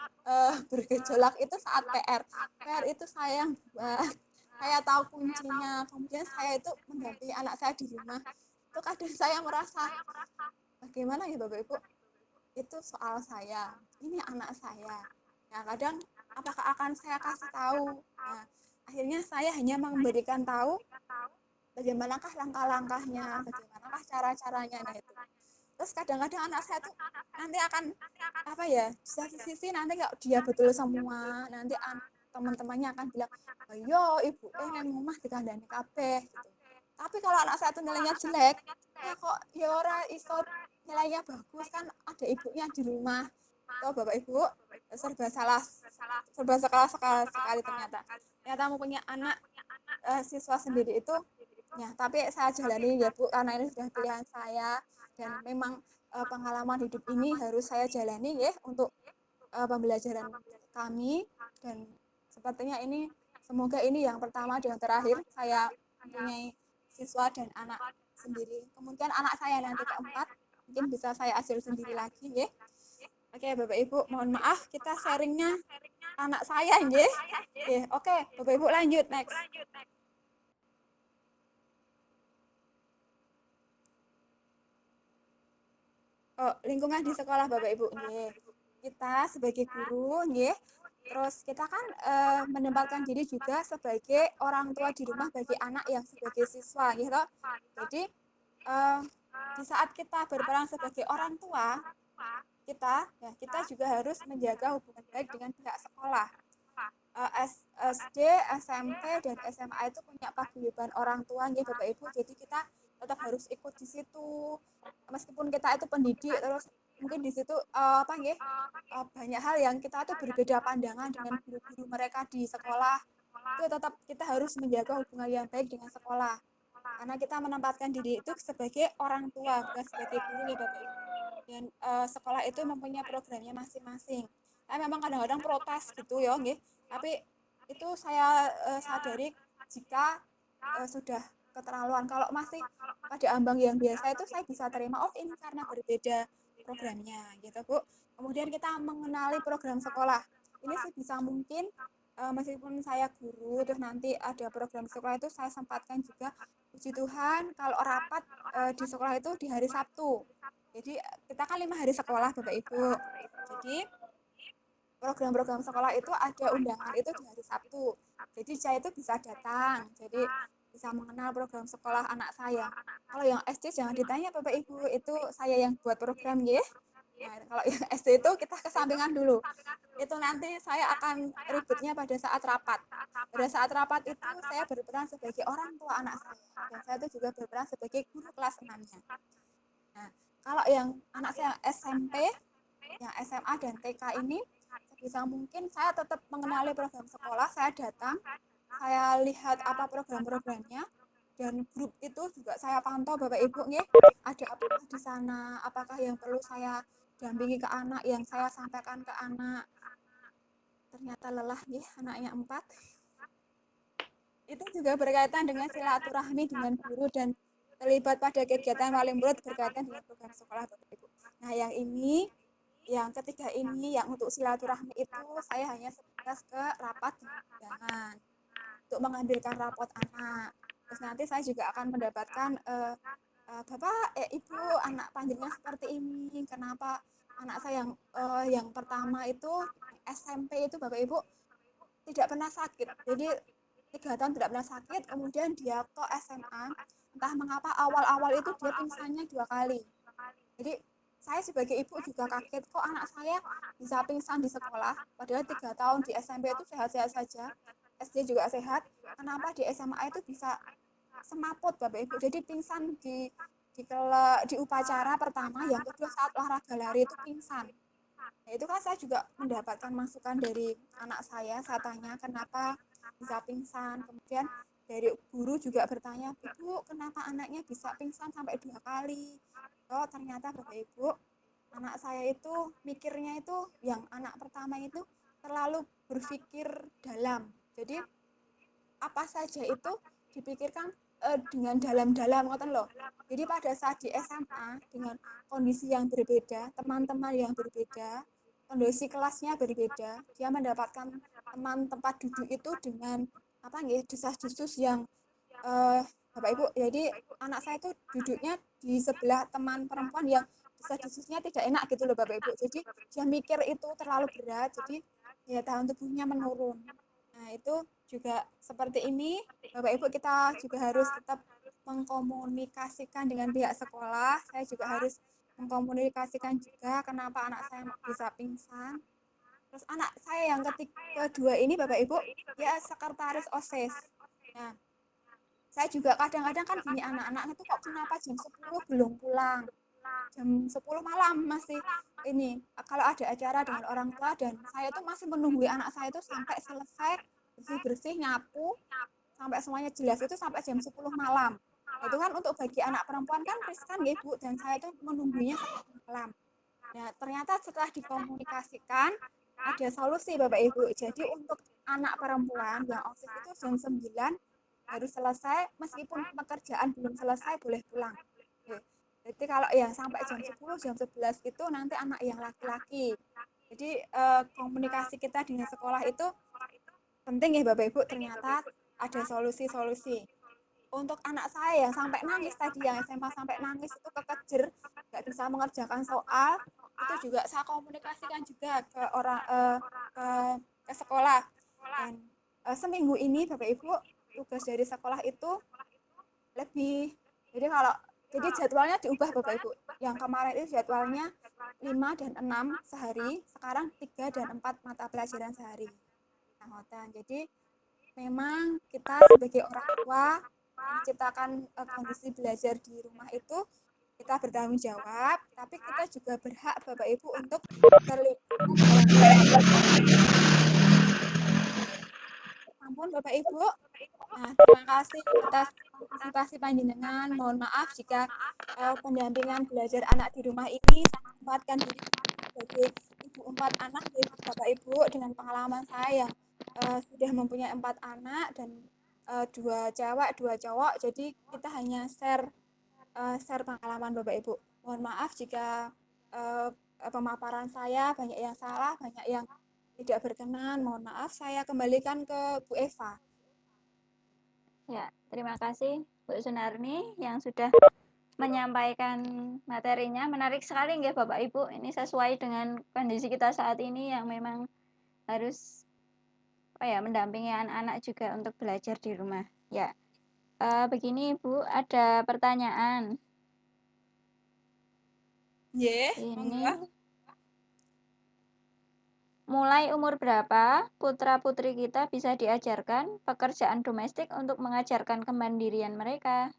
bergejolak itu saat PR. PR itu saya yang buat. Saya tahu kuncinya, kemudian saya itu mendampingi anak saya di rumah. Itu kadang saya merasa, bagaimana ya Bapak Ibu, itu soal saya, ini anak saya. Nah kadang, apakah akan saya kasih tahu? Nah, akhirnya saya hanya memberikan tahu, bagaimanakah langkah-langkahnya, bagaimanakah cara-caranya, nah itu. Terus kadang-kadang anak saya tuh nanti akan, apa ya, di satu sisi nanti kalau dia betul semua, nanti teman-temannya akan bilang, ayo ibu yang rumah dikandani kabeh gitu. Tapi kalau anak saya tuh nilainya jelek, ya kok ya ora iso nilainya bagus, kan ada ibunya di rumah. Tuh Bapak Ibu, serba salah sekali ternyata. Ternyata mempunyai anak siswa sendiri itu, ya tapi saya jalani ya Bu, karena ini sudah pilihan saya dan memang pengalaman hidup ini harus saya jalani ya untuk pembelajaran kami. Dan sepertinya ini, semoga ini yang pertama dan terakhir saya mempunyai siswa dan anak sendiri. Kemungkinan anak saya nanti keempat mungkin bisa saya ajar sendiri lagi ya. Oke Bapak Ibu, mohon maaf kita sharingnya anak saya ya. Oke Bapak Ibu lanjut next. Lingkungan di sekolah Bapak Ibu nggih. Kita sebagai guru nggih Terus kita kan menempatkan diri juga sebagai orang tua di rumah bagi anak yang sebagai siswa gitu. Jadi eh, di saat kita berperan sebagai orang tua, kita juga harus menjaga hubungan baik dengan pihak sekolah. SD, SMP, dan SMA itu punya paguyuban orang tua nih Bapak Ibu. Jadi kita tetap harus ikut di situ. Meskipun kita itu pendidik, terus mungkin di situ banyak hal yang kita tuh berbeda pandangan dengan guru-guru mereka di sekolah. Itu tetap kita harus menjaga hubungan yang baik dengan sekolah. Karena kita menempatkan diri itu sebagai orang tua, bukan sebagai guru ya Bapak Ibu. Dan sekolah itu mempunyai programnya masing-masing. Saya memang kadang-kadang protes gitu ya, nggih. Tapi itu saya sadari jika sudah keterlaluan. Kalau masih pada ambang yang biasa itu saya bisa terima, oh ini karena berbeda programnya gitu Bu. Kemudian kita mengenali program sekolah. Ini sih bisa mungkin meskipun saya guru terus nanti ada program sekolah itu saya sempatkan juga, puji Tuhan kalau rapat di sekolah itu di hari Sabtu. Jadi kita kan 5 hari sekolah Bapak Ibu. Jadi program-program sekolah itu ada undangan itu di hari Sabtu. Jadi saya itu bisa datang. Jadi bisa mengenal program sekolah anak saya. Kalau yang SD jangan ditanya Bapak Ibu, itu saya yang buat program ya. Nah, kalau yang SD itu kita kesampingan dulu. Itu nanti saya akan ributnya pada saat rapat. Pada saat rapat itu saya berperan sebagai orang tua anak saya. Dan saya itu juga berperan sebagai guru kelas 6-nya. Nah, kalau yang anak saya SMP, yang SMA dan TK ini, sebisa mungkin saya tetap mengenali program sekolah, saya datang, saya lihat apa program-programnya, dan grup itu juga saya pantau Bapak Ibu nih, ada apa di sana, apakah yang perlu saya dampingi ke anak, yang saya sampaikan ke anak. Ternyata lelah nih anaknya 4. Itu juga berkaitan dengan silaturahmi dengan guru dan terlibat pada kegiatan wali murid berkaitan dengan program sekolah Bapak Ibu. Nah, yang ketiga ini, yang untuk silaturahmi itu saya hanya sebatas ke rapat dan undangan untuk mengambilkan rapot anak. Terus nanti saya juga akan mendapatkan Bapak, Ibu, anak panjenengan seperti ini. Kenapa anak saya yang pertama itu SMP itu Bapak Ibu tidak pernah sakit. Jadi 3 tahun tidak pernah sakit. Kemudian dia ke SMA, entah mengapa awal-awal itu dia pingsannya 2 kali. Jadi saya sebagai ibu juga kaget, kok anak saya bisa pingsan di sekolah, padahal 3 tahun di SMP itu sehat-sehat saja, SD juga sehat, kenapa di SMA itu bisa semaput Bapak Ibu, jadi pingsan di upacara pertama, yang kedua saat olahraga lari itu pingsan. Nah, itu kan saya juga mendapatkan masukan dari anak saya tanya kenapa bisa pingsan, kemudian dari guru juga bertanya, Ibu, kenapa anaknya bisa pingsan sampai 2 kali? Oh, ternyata Bapak Ibu, anak saya itu mikirnya itu, yang anak pertama itu terlalu berpikir dalam. Jadi apa saja itu dipikirkan dengan dalam-dalam, ngoten loh. Jadi pada saat di SMA dengan kondisi yang berbeda, teman-teman yang berbeda, kondisi kelasnya berbeda, dia mendapatkan teman tempat duduk itu dengan apa nggih, desas-desus yang Bapak Ibu, jadi anak saya itu duduknya di sebelah teman perempuan yang desas-desusnya tidak enak gitu loh Bapak Ibu. Jadi dia mikir itu terlalu berat, jadi ya tahan tubuhnya menurun. Nah, itu juga seperti ini, Bapak Ibu, kita juga harus tetap mengkomunikasikan dengan pihak sekolah. Saya juga harus mengkomunikasikan juga kenapa anak saya bisa pingsan. Terus anak saya yang kedua ini Bapak Ibu, ya sekretaris OSIS. Nah, saya juga kadang-kadang kan gini, anak-anak itu kok kenapa jam 10 belum pulang, jam 10 malam masih ini, kalau ada acara dengan orang tua, dan saya tuh masih menunggu anak saya itu sampai selesai bersih-bersih, nyapu, sampai semuanya jelas itu sampai jam 10 malam. Itu kan untuk bagi anak perempuan kan riskan ya Bu, dan saya itu menunggunya sampai malam. Nah, ternyata setelah dikomunikasikan ada solusi Bapak Ibu. Jadi untuk anak perempuan yang OSIS itu jam 9 harus selesai, meskipun pekerjaan belum selesai boleh pulang. Jadi kalau yang sampai jam 10, jam 11 itu nanti anak yang laki-laki. Jadi komunikasi kita dengan sekolah itu penting ya Bapak Ibu, ternyata ada solusi-solusi. Untuk anak saya yang sampai nangis tadi, yang SMA sampai nangis itu kekejer, nggak bisa mengerjakan soal, itu juga saya komunikasikan juga ke ke sekolah. Dan seminggu ini Bapak Ibu tugas dari sekolah itu lebih, jadi jadwalnya diubah Bapak Ibu. Yang kemarin itu jadwalnya 5 dan 6 sehari, sekarang 3 dan 4 mata pelajaran sehari. Nah, jadi memang kita sebagai orang tua menciptakan kondisi belajar di rumah itu kita bertanggung jawab, tapi kita juga berhak Bapak Ibu untuk terlibat dalam ampun Bapak Ibu. Nah, terima kasih atas partisipasi panjenengan. Mohon maaf jika pendampingan belajar anak di rumah ini saya tempatkan diri sebagai ibu 4 anak, yaitu Bapak Ibu dengan pengalaman saya yang sudah mempunyai 4 anak dan 2 cewek, 2 cowok. Jadi kita hanya share pengalaman Bapak Ibu. Mohon maaf jika pemaparan saya banyak yang salah, banyak yang tidak berkenan. Mohon maaf, saya kembalikan ke Bu Eva. Ya, terima kasih Bu Sunarni yang sudah menyampaikan materinya. Menarik sekali nggih Bapak Ibu. Ini sesuai dengan kondisi kita saat ini yang memang harus mendampingi anak-anak juga untuk belajar di rumah. Ya, begini Bu, ada pertanyaan. Ini mulai umur berapa putra-putri kita bisa diajarkan pekerjaan domestik untuk mengajarkan kemandirian mereka?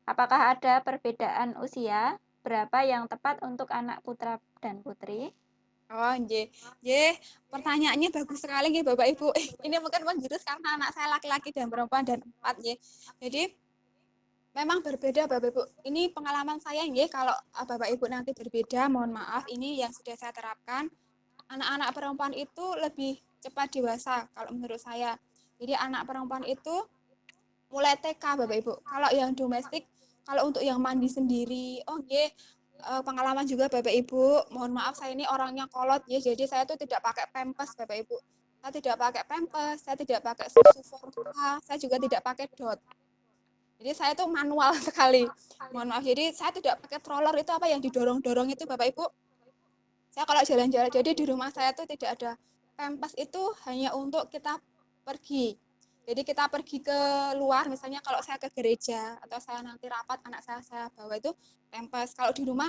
Apakah ada perbedaan usia berapa yang tepat untuk anak putra dan putri? Oh, pertanyaannya bagus sekali nggih Bapak Ibu. Ini mungkin menjurus karena anak saya laki-laki dan perempuan dan 4 nggih. Jadi memang berbeda Bapak Ibu. Ini pengalaman saya nggih, kalau Bapak Ibu nanti berbeda, mohon maaf, ini yang sudah saya terapkan. Anak-anak perempuan itu lebih cepat dewasa kalau menurut saya. Jadi anak perempuan itu mulai TK Bapak Ibu. Kalau yang domestik, kalau untuk yang mandi sendiri, pengalaman juga Bapak Ibu, mohon maaf saya ini orangnya kolot ya, jadi saya tuh tidak pakai pampers Bapak Ibu. Saya tidak pakai pampers, saya tidak pakai susu formula, saya juga tidak pakai dot. Jadi saya tuh manual sekali. Mohon maaf, jadi saya tidak pakai stroller, itu apa yang didorong-dorong itu Bapak Ibu. Saya kalau jalan-jalan, jadi di rumah saya tuh tidak ada pampers, itu hanya untuk kita pergi. Jadi kita pergi ke luar, misalnya kalau saya ke gereja atau saya nanti rapat, anak saya bawa itu pampers. Kalau di rumah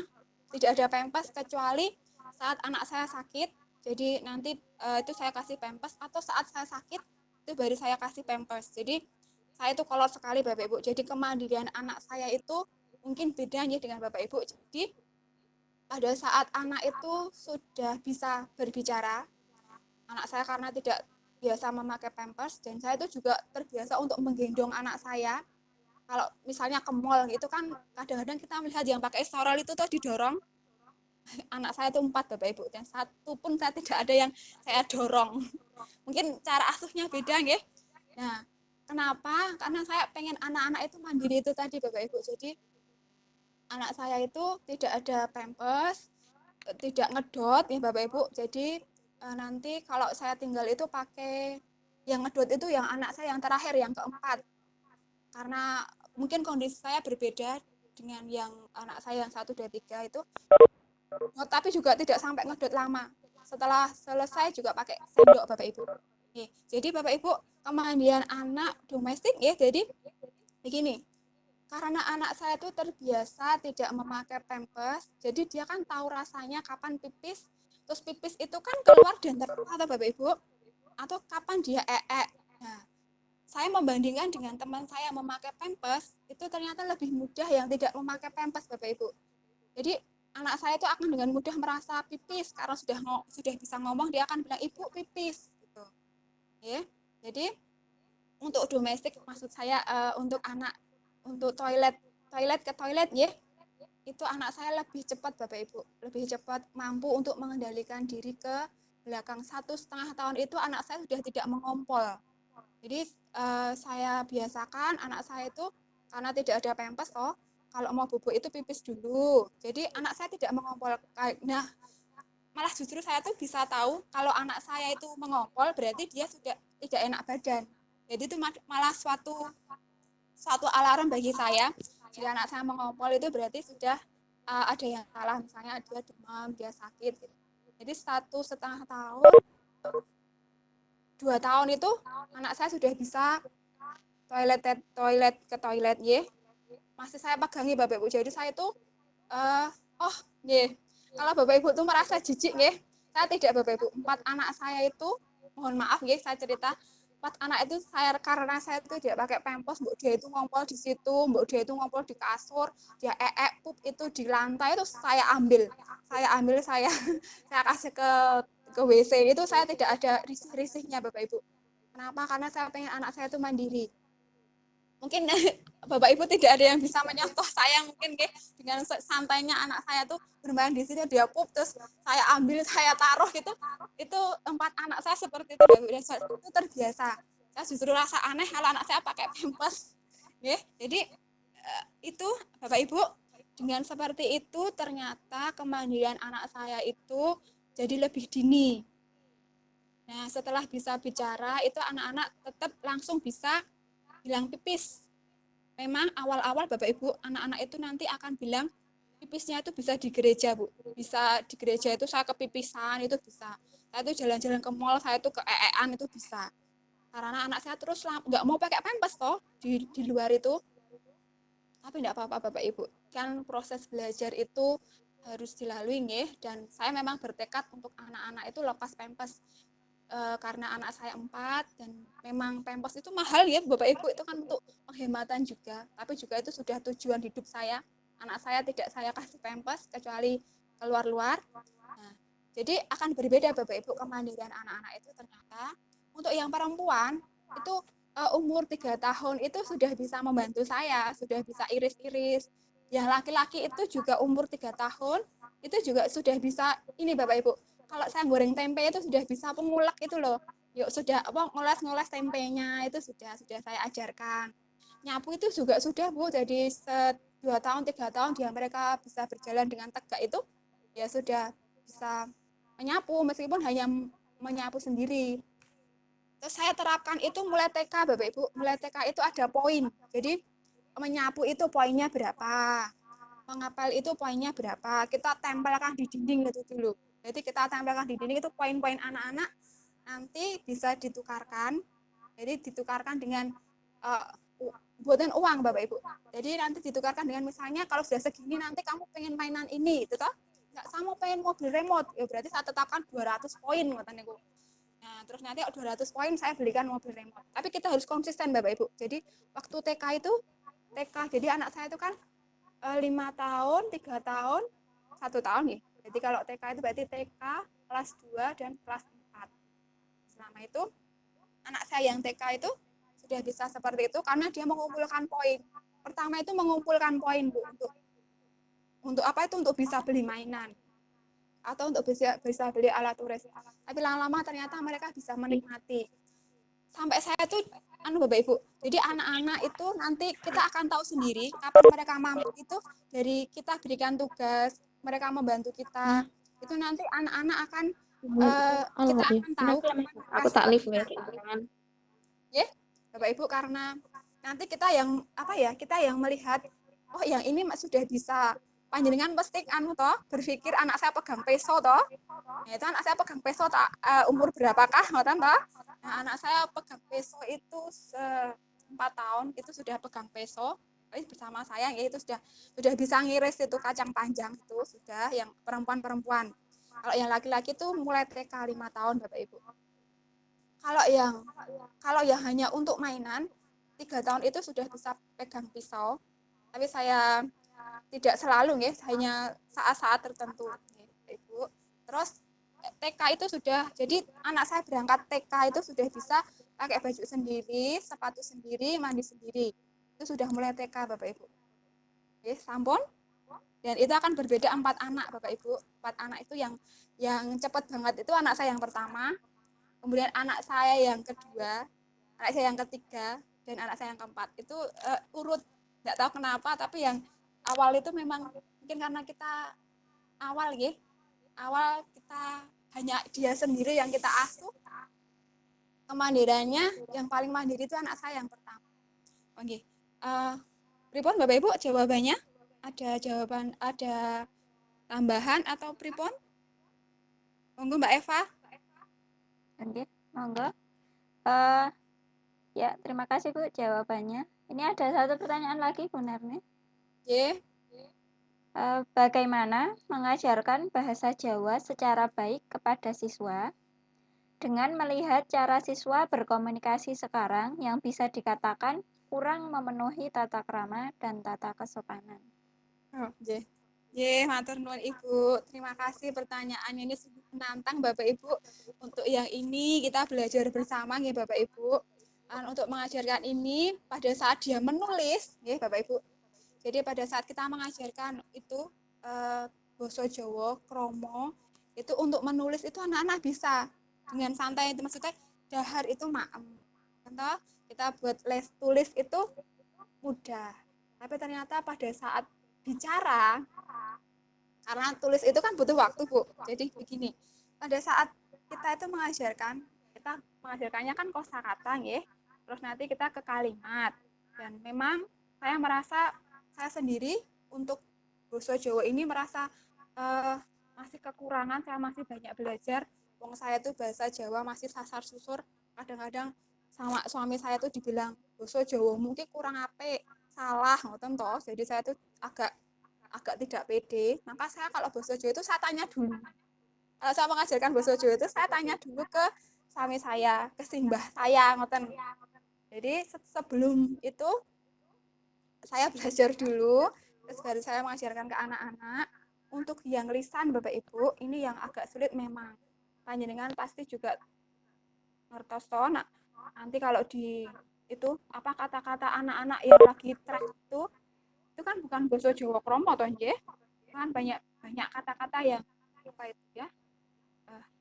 tidak ada pampers kecuali saat anak saya sakit. Jadi nanti itu saya kasih pampers, atau saat saya sakit itu baru saya kasih pampers. Jadi saya itu kolot sekali Bapak Ibu. Jadi kemandirian anak saya itu mungkin bedanya dengan Bapak Ibu. Jadi pada saat anak itu sudah bisa berbicara, anak saya karena tidak biasa memakai pampers, dan saya itu juga terbiasa untuk menggendong anak saya. Kalau misalnya ke mall gitu kan, kadang-kadang kita melihat yang pakai stroller itu tuh didorong. Anak saya itu 4 Bapak Ibu, dan satu pun saya tidak ada yang saya dorong. Mungkin cara asuhnya beda nggih. Nah, kenapa? Karena saya pengen anak-anak itu mandiri itu tadi Bapak Ibu. Jadi anak saya itu tidak ada pampers, tidak ngedot ya Bapak Ibu. Jadi nanti kalau saya tinggal itu pakai yang ngedot itu yang anak saya yang terakhir, yang keempat. Karena mungkin kondisi saya berbeda dengan yang anak saya yang 1, 2, 3 itu. Tapi juga tidak sampai ngedot lama. Setelah selesai juga pakai sendok Bapak Ibu. Jadi Bapak Ibu, kemandirian anak domestik ya, jadi begini. Karena anak saya itu terbiasa tidak memakai pampers, jadi dia kan tahu rasanya kapan pipis, terus pipis itu kan keluar dan terkeluar atau Bapak Ibu, atau kapan dia Nah, saya membandingkan dengan teman saya memakai pampers, itu ternyata lebih mudah yang tidak memakai pampers Bapak Ibu. Jadi anak saya itu akan dengan mudah merasa pipis, karena sudah bisa ngomong, dia akan bilang ibu pipis gitu. Ya. Jadi untuk domestik, maksud saya untuk anak, untuk toilet ke toilet ya, itu anak saya lebih cepat Bapak Ibu, lebih cepat mampu untuk mengendalikan diri ke belakang. 1,5 tahun itu anak saya sudah tidak mengompol. Jadi saya biasakan anak saya itu, karena tidak ada pampers, kalau mau bubuk itu pipis dulu. Jadi anak saya tidak mengompol. Nah, malah justru saya tuh bisa tahu kalau anak saya itu mengompol berarti dia sudah tidak enak badan. Jadi itu malah suatu alarm bagi saya. Jika anak saya mengompol itu berarti sudah ada yang salah, misalnya dia demam, dia sakit. Gitu. Jadi 1,5 tahun 2 tahun itu anak saya sudah bisa ke toilet ya. Masih saya pegangi Bapak Ibu. Jadi saya itu kalau Bapak Ibu tuh merasa jijik nggih, saya tidak Bapak Ibu. 4 anak saya itu, mohon maaf nggih saya cerita, 4 anak itu karena saya itu tidak pakai pampers, mbok dia itu ngompol di situ, mbok dia itu ngompol di kasur, dia pup itu di lantai itu saya ambil, saya saya kasih ke WC itu saya tidak ada risih-risihnya Bapak Ibu. Kenapa? Karena saya pengen anak saya itu mandiri. Mungkin Bapak Ibu tidak ada yang bisa menyontoh saya mungkin dengan santainya anak saya tuh bermain di sini dia pup terus saya ambil saya taruh gitu. Itu 4 anak saya seperti itu itu terbiasa. Saya justru rasa aneh kalau anak saya pakai pampers. Jadi itu Bapak Ibu dengan seperti itu ternyata kemandirian anak saya itu jadi lebih dini. Nah, setelah bisa bicara itu anak-anak tetap langsung bisa bilang pipis. Memang awal-awal Bapak Ibu, anak-anak itu nanti akan bilang pipisnya itu bisa di gereja, Bu. Bisa di gereja itu saya kepipisan itu bisa. Saya itu jalan-jalan ke mall, saya itu ke EEan itu bisa. Karena anak saya terus nggak mau pakai pampers toh di luar itu. Tapi enggak apa-apa Bapak Ibu. Kan proses belajar itu harus dilalui nggih dan saya memang bertekad untuk anak-anak itu lepas pampers. Karena anak saya 4 dan memang pampers itu mahal ya Bapak Ibu, itu kan untuk penghematan juga, tapi juga itu sudah tujuan hidup saya. Anak saya tidak saya kasih pampers kecuali keluar-luar. Nah, jadi akan berbeda Bapak Ibu kemandirian anak-anak itu ternyata. Untuk yang perempuan itu umur 3 tahun itu sudah bisa membantu saya, sudah bisa iris-iris. Yang laki-laki itu juga umur 3 tahun itu juga sudah bisa ini Bapak Ibu. Kalau saya goreng tempe itu sudah bisa pengulek itu loh. Yuk sudah ngoles-ngoles tempenya itu sudah saya ajarkan. Nyapu itu juga sudah Bu. Jadi 2 tahun 3 tahun dia mereka bisa berjalan dengan tegak itu ya sudah bisa menyapu meskipun hanya menyapu sendiri. Terus saya terapkan itu mulai TK Bapak Ibu. Mulai TK itu ada poin. Jadi menyapu itu poinnya berapa? Mengapel itu poinnya berapa? Kita tempelkan di dinding itu dulu. Jadi kita tempelkan di dinding itu poin-poin anak-anak nanti bisa ditukarkan. Jadi ditukarkan dengan buatan uang Bapak Ibu. Jadi nanti ditukarkan dengan misalnya kalau sudah segini nanti kamu pengen mainan ini itu toh. Enggak sama pengen mobil remote. Ya berarti saya tetapkan 200 poin ngoten niku. Nah, terus nanti 200 poin saya belikan mobil remote. Tapi kita harus konsisten Bapak Ibu. Jadi waktu TK itu jadi anak saya itu kan 5 tahun, 3 tahun, 1 tahun ya. Jadi kalau TK itu berarti TK kelas 2 dan kelas 4. Selama itu anak saya yang TK itu sudah bisa seperti itu karena dia mengumpulkan poin. Pertama itu mengumpulkan poin Bu untuk apa itu untuk bisa beli mainan atau untuk bisa beli alat tulis. Tapi lama-lama ternyata mereka bisa menikmati. Sampai saya tuh Bapak Ibu. Jadi anak-anak itu nanti kita akan tahu sendiri kapan mereka mampu itu dari kita berikan tugas, mereka membantu kita. Itu nanti anak-anak akan kita akan tahu aku tak live ya. Ya, Bapak Ibu karena nanti kita yang kita yang melihat oh yang ini sudah bisa panjenengan pasti toh berpikir anak saya pegang peso toh. Nah, itu anak saya pegang peso umur berapakah ngoten toh? Nah, anak saya pegang peso itu 4 tahun itu sudah pegang peso bersama saya ya itu sudah bisa ngiris itu kacang panjang itu sudah yang perempuan-perempuan. Kalau yang laki-laki itu mulai TK 5 tahun Bapak Ibu. Kalau yang hanya untuk mainan 3 tahun itu sudah bisa pegang pisau. Tapi saya tidak selalu ya, hanya saat-saat tertentu Ibu. Terus TK itu sudah, jadi anak saya berangkat TK itu sudah bisa pakai baju sendiri, sepatu sendiri, mandi sendiri. Itu sudah mulai TK Bapak Ibu. Oke, sampun. Dan itu akan berbeda 4 anak Bapak Ibu. 4 anak itu yang cepat banget itu anak saya yang pertama. Kemudian anak saya yang kedua, anak saya yang ketiga, dan anak saya yang keempat. Itu urut, nggak tahu kenapa, tapi yang awal itu memang mungkin karena kita awal kita hanya dia sendiri yang kita asuh. Kemandiriannya yang paling mandiri itu anak saya yang pertama. Oke. Pripon Bapak Ibu jawabannya? Ada jawaban, ada tambahan atau pripon? Monggo Mbak Eva. Oke, monggo. Eh, ya, terima kasih Bu jawabannya. Ini ada satu pertanyaan lagi Bu Nermi. Ye, Bagaimana mengajarkan bahasa Jawa secara baik kepada siswa dengan melihat cara siswa berkomunikasi sekarang yang bisa dikatakan kurang memenuhi tata krama dan tata kesopanan? oh, ye. Ye, matur nuwun Ibu. Terima kasih pertanyaannya ini sungguh menantang Bapak Ibu. Untuk yang ini kita belajar bersama ya Bapak Ibu. Untuk mengajarkan ini pada saat dia menulis, ya Bapak Ibu. Jadi pada saat kita mengajarkan itu basa Jawa, kromo, itu untuk menulis itu anak-anak bisa dengan santai. Itu maksudnya dahar itu maem. Contoh kita buat les tulis itu mudah. Tapi ternyata pada saat bicara, karena tulis itu kan butuh waktu, Bu. Jadi begini, pada saat kita itu mengajarkan, kita mengajarkannya kan kosakata, ya. Terus nanti kita ke kalimat. Dan memang saya merasa saya sendiri untuk basa Jawa ini merasa masih kekurangan, saya masih banyak belajar. Wong saya tuh bahasa Jawa masih sasar susur. Kadang-kadang sama suami saya tuh dibilang basa Jawa mungkin kurang apik, salah ngoten toh. Jadi saya tuh agak tidak pede. Maka saya kalau bahasa Jawa itu saya tanya dulu. Kalau saya mengajarkan bahasa Jawa itu saya tanya dulu ke suami saya, ke simbah saya ngoten. Jadi sebelum itu saya belajar dulu, terus baru saya mengajarkan ke anak-anak. Untuk yang lisan Bapak Ibu, ini yang agak sulit memang. Panjenengan pasti juga ngertos toh, nanti kalau di itu apa kata-kata anak-anak yang lagi track itu kan bukan bahasa Jawa kromo toh nggih. Kan banyak kata-kata yang apa itu ya?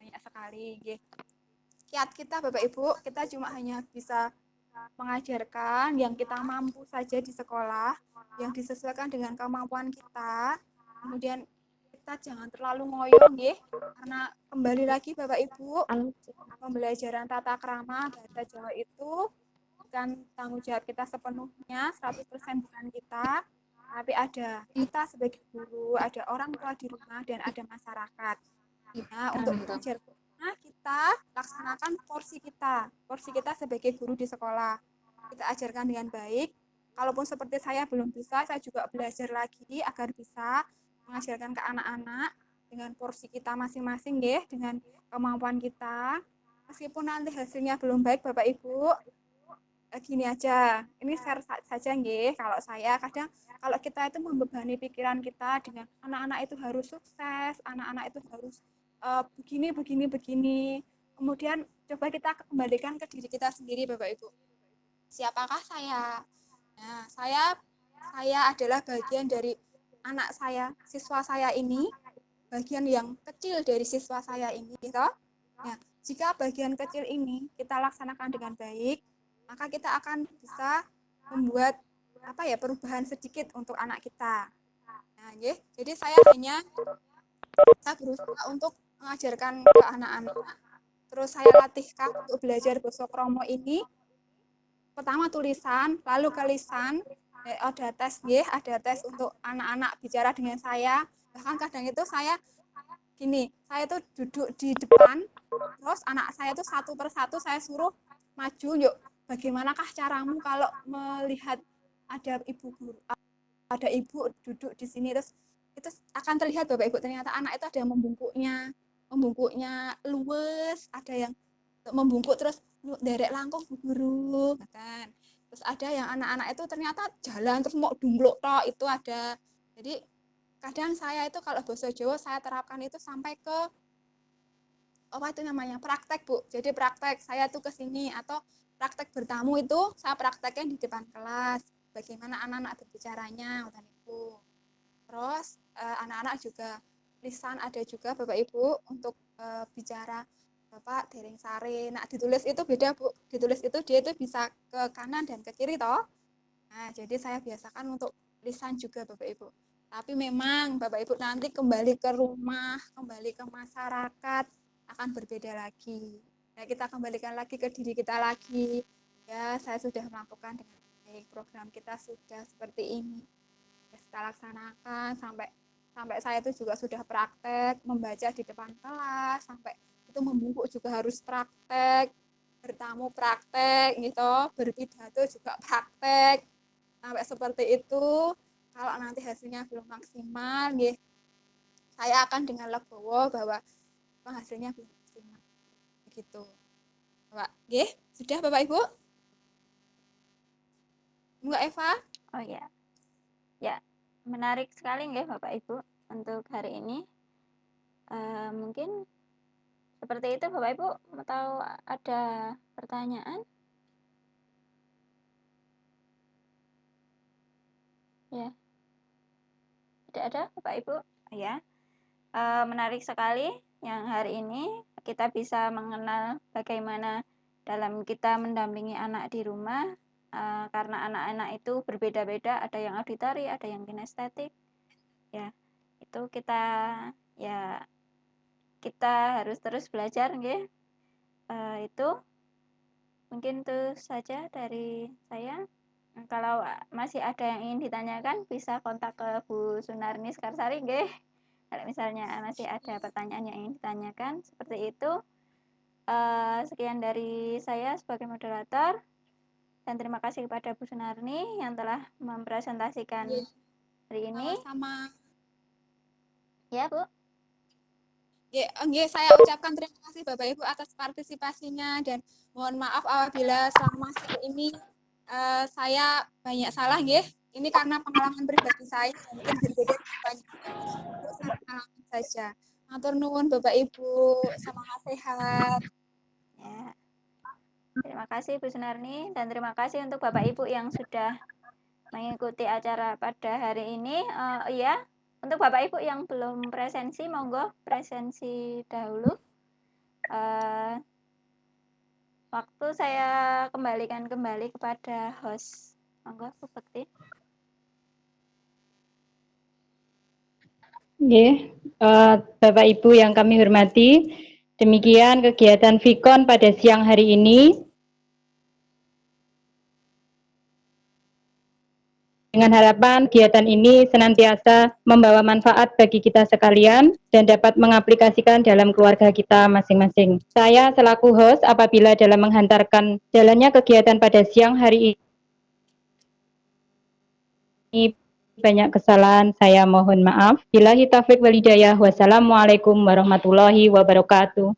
Banyak sekali nggih. Kiat kita Bapak Ibu, kita cuma hanya bisa mengajarkan yang kita mampu saja di sekolah, yang disesuaikan dengan kemampuan kita. Kemudian kita jangan terlalu ngoyo nggih, karena kembali lagi Bapak Ibu, pembelajaran tata krama bahasa Jawa itu bukan tanggung jawab kita sepenuhnya, 100% bukan kita, tapi ada kita sebagai guru, ada orang tua di rumah, dan ada masyarakat. Nah, untuk mengajar kita laksanakan porsi kita sebagai guru di sekolah. Kita ajarkan dengan baik. Kalaupun seperti saya belum bisa, saya juga belajar lagi agar bisa mengajarkan ke anak-anak dengan porsi kita masing-masing ya, dengan kemampuan kita. Meskipun nanti hasilnya belum baik Bapak Ibu, gini aja, ini share saja nggih. Kalau saya kadang kalau kita itu membebani pikiran kita dengan anak-anak itu harus sukses, anak-anak itu harus begini begini begini. Kemudian coba kita kembalikan ke diri kita sendiri Bapak Ibu. Siapakah saya? Nah, saya adalah bagian dari anak saya, siswa saya ini, bagian yang kecil dari siswa saya ini, gitu. Nah, jika bagian kecil ini kita laksanakan dengan baik, maka kita akan bisa membuat perubahan sedikit untuk anak kita. Nah, jadi saya berusaha untuk mengajarkan ke anak-anak. Terus saya latihkan untuk belajar bahasa kromo ini. Pertama tulisan, lalu ke lisan. Ada tes, ada tes untuk anak-anak bicara dengan saya. Bahkan kadang itu saya tuh duduk di depan, terus anak saya tuh satu persatu saya suruh maju, yuk bagaimanakah caramu kalau melihat ada ibu duduk di sini, terus itu akan terlihat Bapak Ibu ternyata anak itu ada yang membungkuknya luwes, ada yang membungkuk terus derek langkung Bu Guru kan. Terus ada yang anak-anak itu ternyata jalan terus mau dungluk tok, itu ada. Jadi kadang saya itu kalau bahasa Jawa saya terapkan itu sampai ke praktek Bu. Jadi praktek saya tuh ke sini atau praktek bertamu itu saya praktekkan di depan kelas. Bagaimana anak-anak berbicaranya itu. Terus anak-anak juga lisan ada juga Bapak Ibu untuk bicara Bapak dereng sare. Nah, ditulis itu beda Bu. Ditulis itu dia itu bisa ke kanan dan ke kiri toh. Nah, jadi saya biasakan untuk lisan juga Bapak Ibu. Tapi memang Bapak Ibu nanti kembali ke rumah, kembali ke masyarakat akan berbeda lagi. Ya, kita kembalikan lagi ke diri kita lagi. Ya, saya sudah melakukan dengan baik. Program kita sudah seperti ini. Ya, kita laksanakan sampai saya itu juga sudah praktek membaca di depan kelas, sampai itu membungkuk juga harus praktek. bertamu praktek gitu, berpidato juga praktek, sampai seperti itu. Kalau nanti hasilnya belum maksimal, saya akan dengan legowo bahwa hasilnya belum maksimal. Begitu. Bapak, sudah Bapak Ibu? Mbak Eva? Oh ya, ya menarik sekali nggih Bapak Ibu untuk hari ini. Mungkin seperti itu Bapak Ibu, tahu ada pertanyaan? Ya, tidak ada Bapak Ibu? Ya, menarik sekali yang hari ini kita bisa mengenal bagaimana dalam kita mendampingi anak di rumah, karena anak-anak itu berbeda-beda, ada yang auditori, ada yang kinestetik. Ya, itu kita harus terus belajar nggih. Itu mungkin itu saja dari saya. Kalau masih ada yang ingin ditanyakan bisa kontak ke Bu Sunarni Sekarsari nggih. Kalau misalnya masih ada pertanyaan yang ingin ditanyakan seperti itu. Sekian dari saya sebagai moderator dan terima kasih kepada Bu Sunarni yang telah mempresentasikan hari ini. Sama-sama. Ya, Bu. Saya ucapkan terima kasih Bapak Ibu atas partisipasinya dan mohon maaf apabila selama ini saya banyak salah Ini karena pengalaman pribadi saya mungkin berbeda banyak. Untuk saya pengalaman saja. Matur nuwun Bapak Ibu, semangat sehat. Ya. Terima kasih Bu Sunarni dan terima kasih untuk Bapak Ibu yang sudah mengikuti acara pada hari ini. Iya, untuk Bapak Ibu yang belum presensi, monggo presensi dahulu. Waktu saya kembalikan kembali kepada host. Monggo, Bu Bekti. Bapak Ibu yang kami hormati, demikian kegiatan Vikon pada siang hari ini. Dengan harapan kegiatan ini senantiasa membawa manfaat bagi kita sekalian dan dapat mengaplikasikan dalam keluarga kita masing-masing. Saya selaku host apabila dalam menghantarkan jalannya kegiatan pada siang hari ini banyak kesalahan, saya mohon maaf. Billahi taufiq wal hidayah. Wassalamualaikum warahmatullahi wabarakatuh.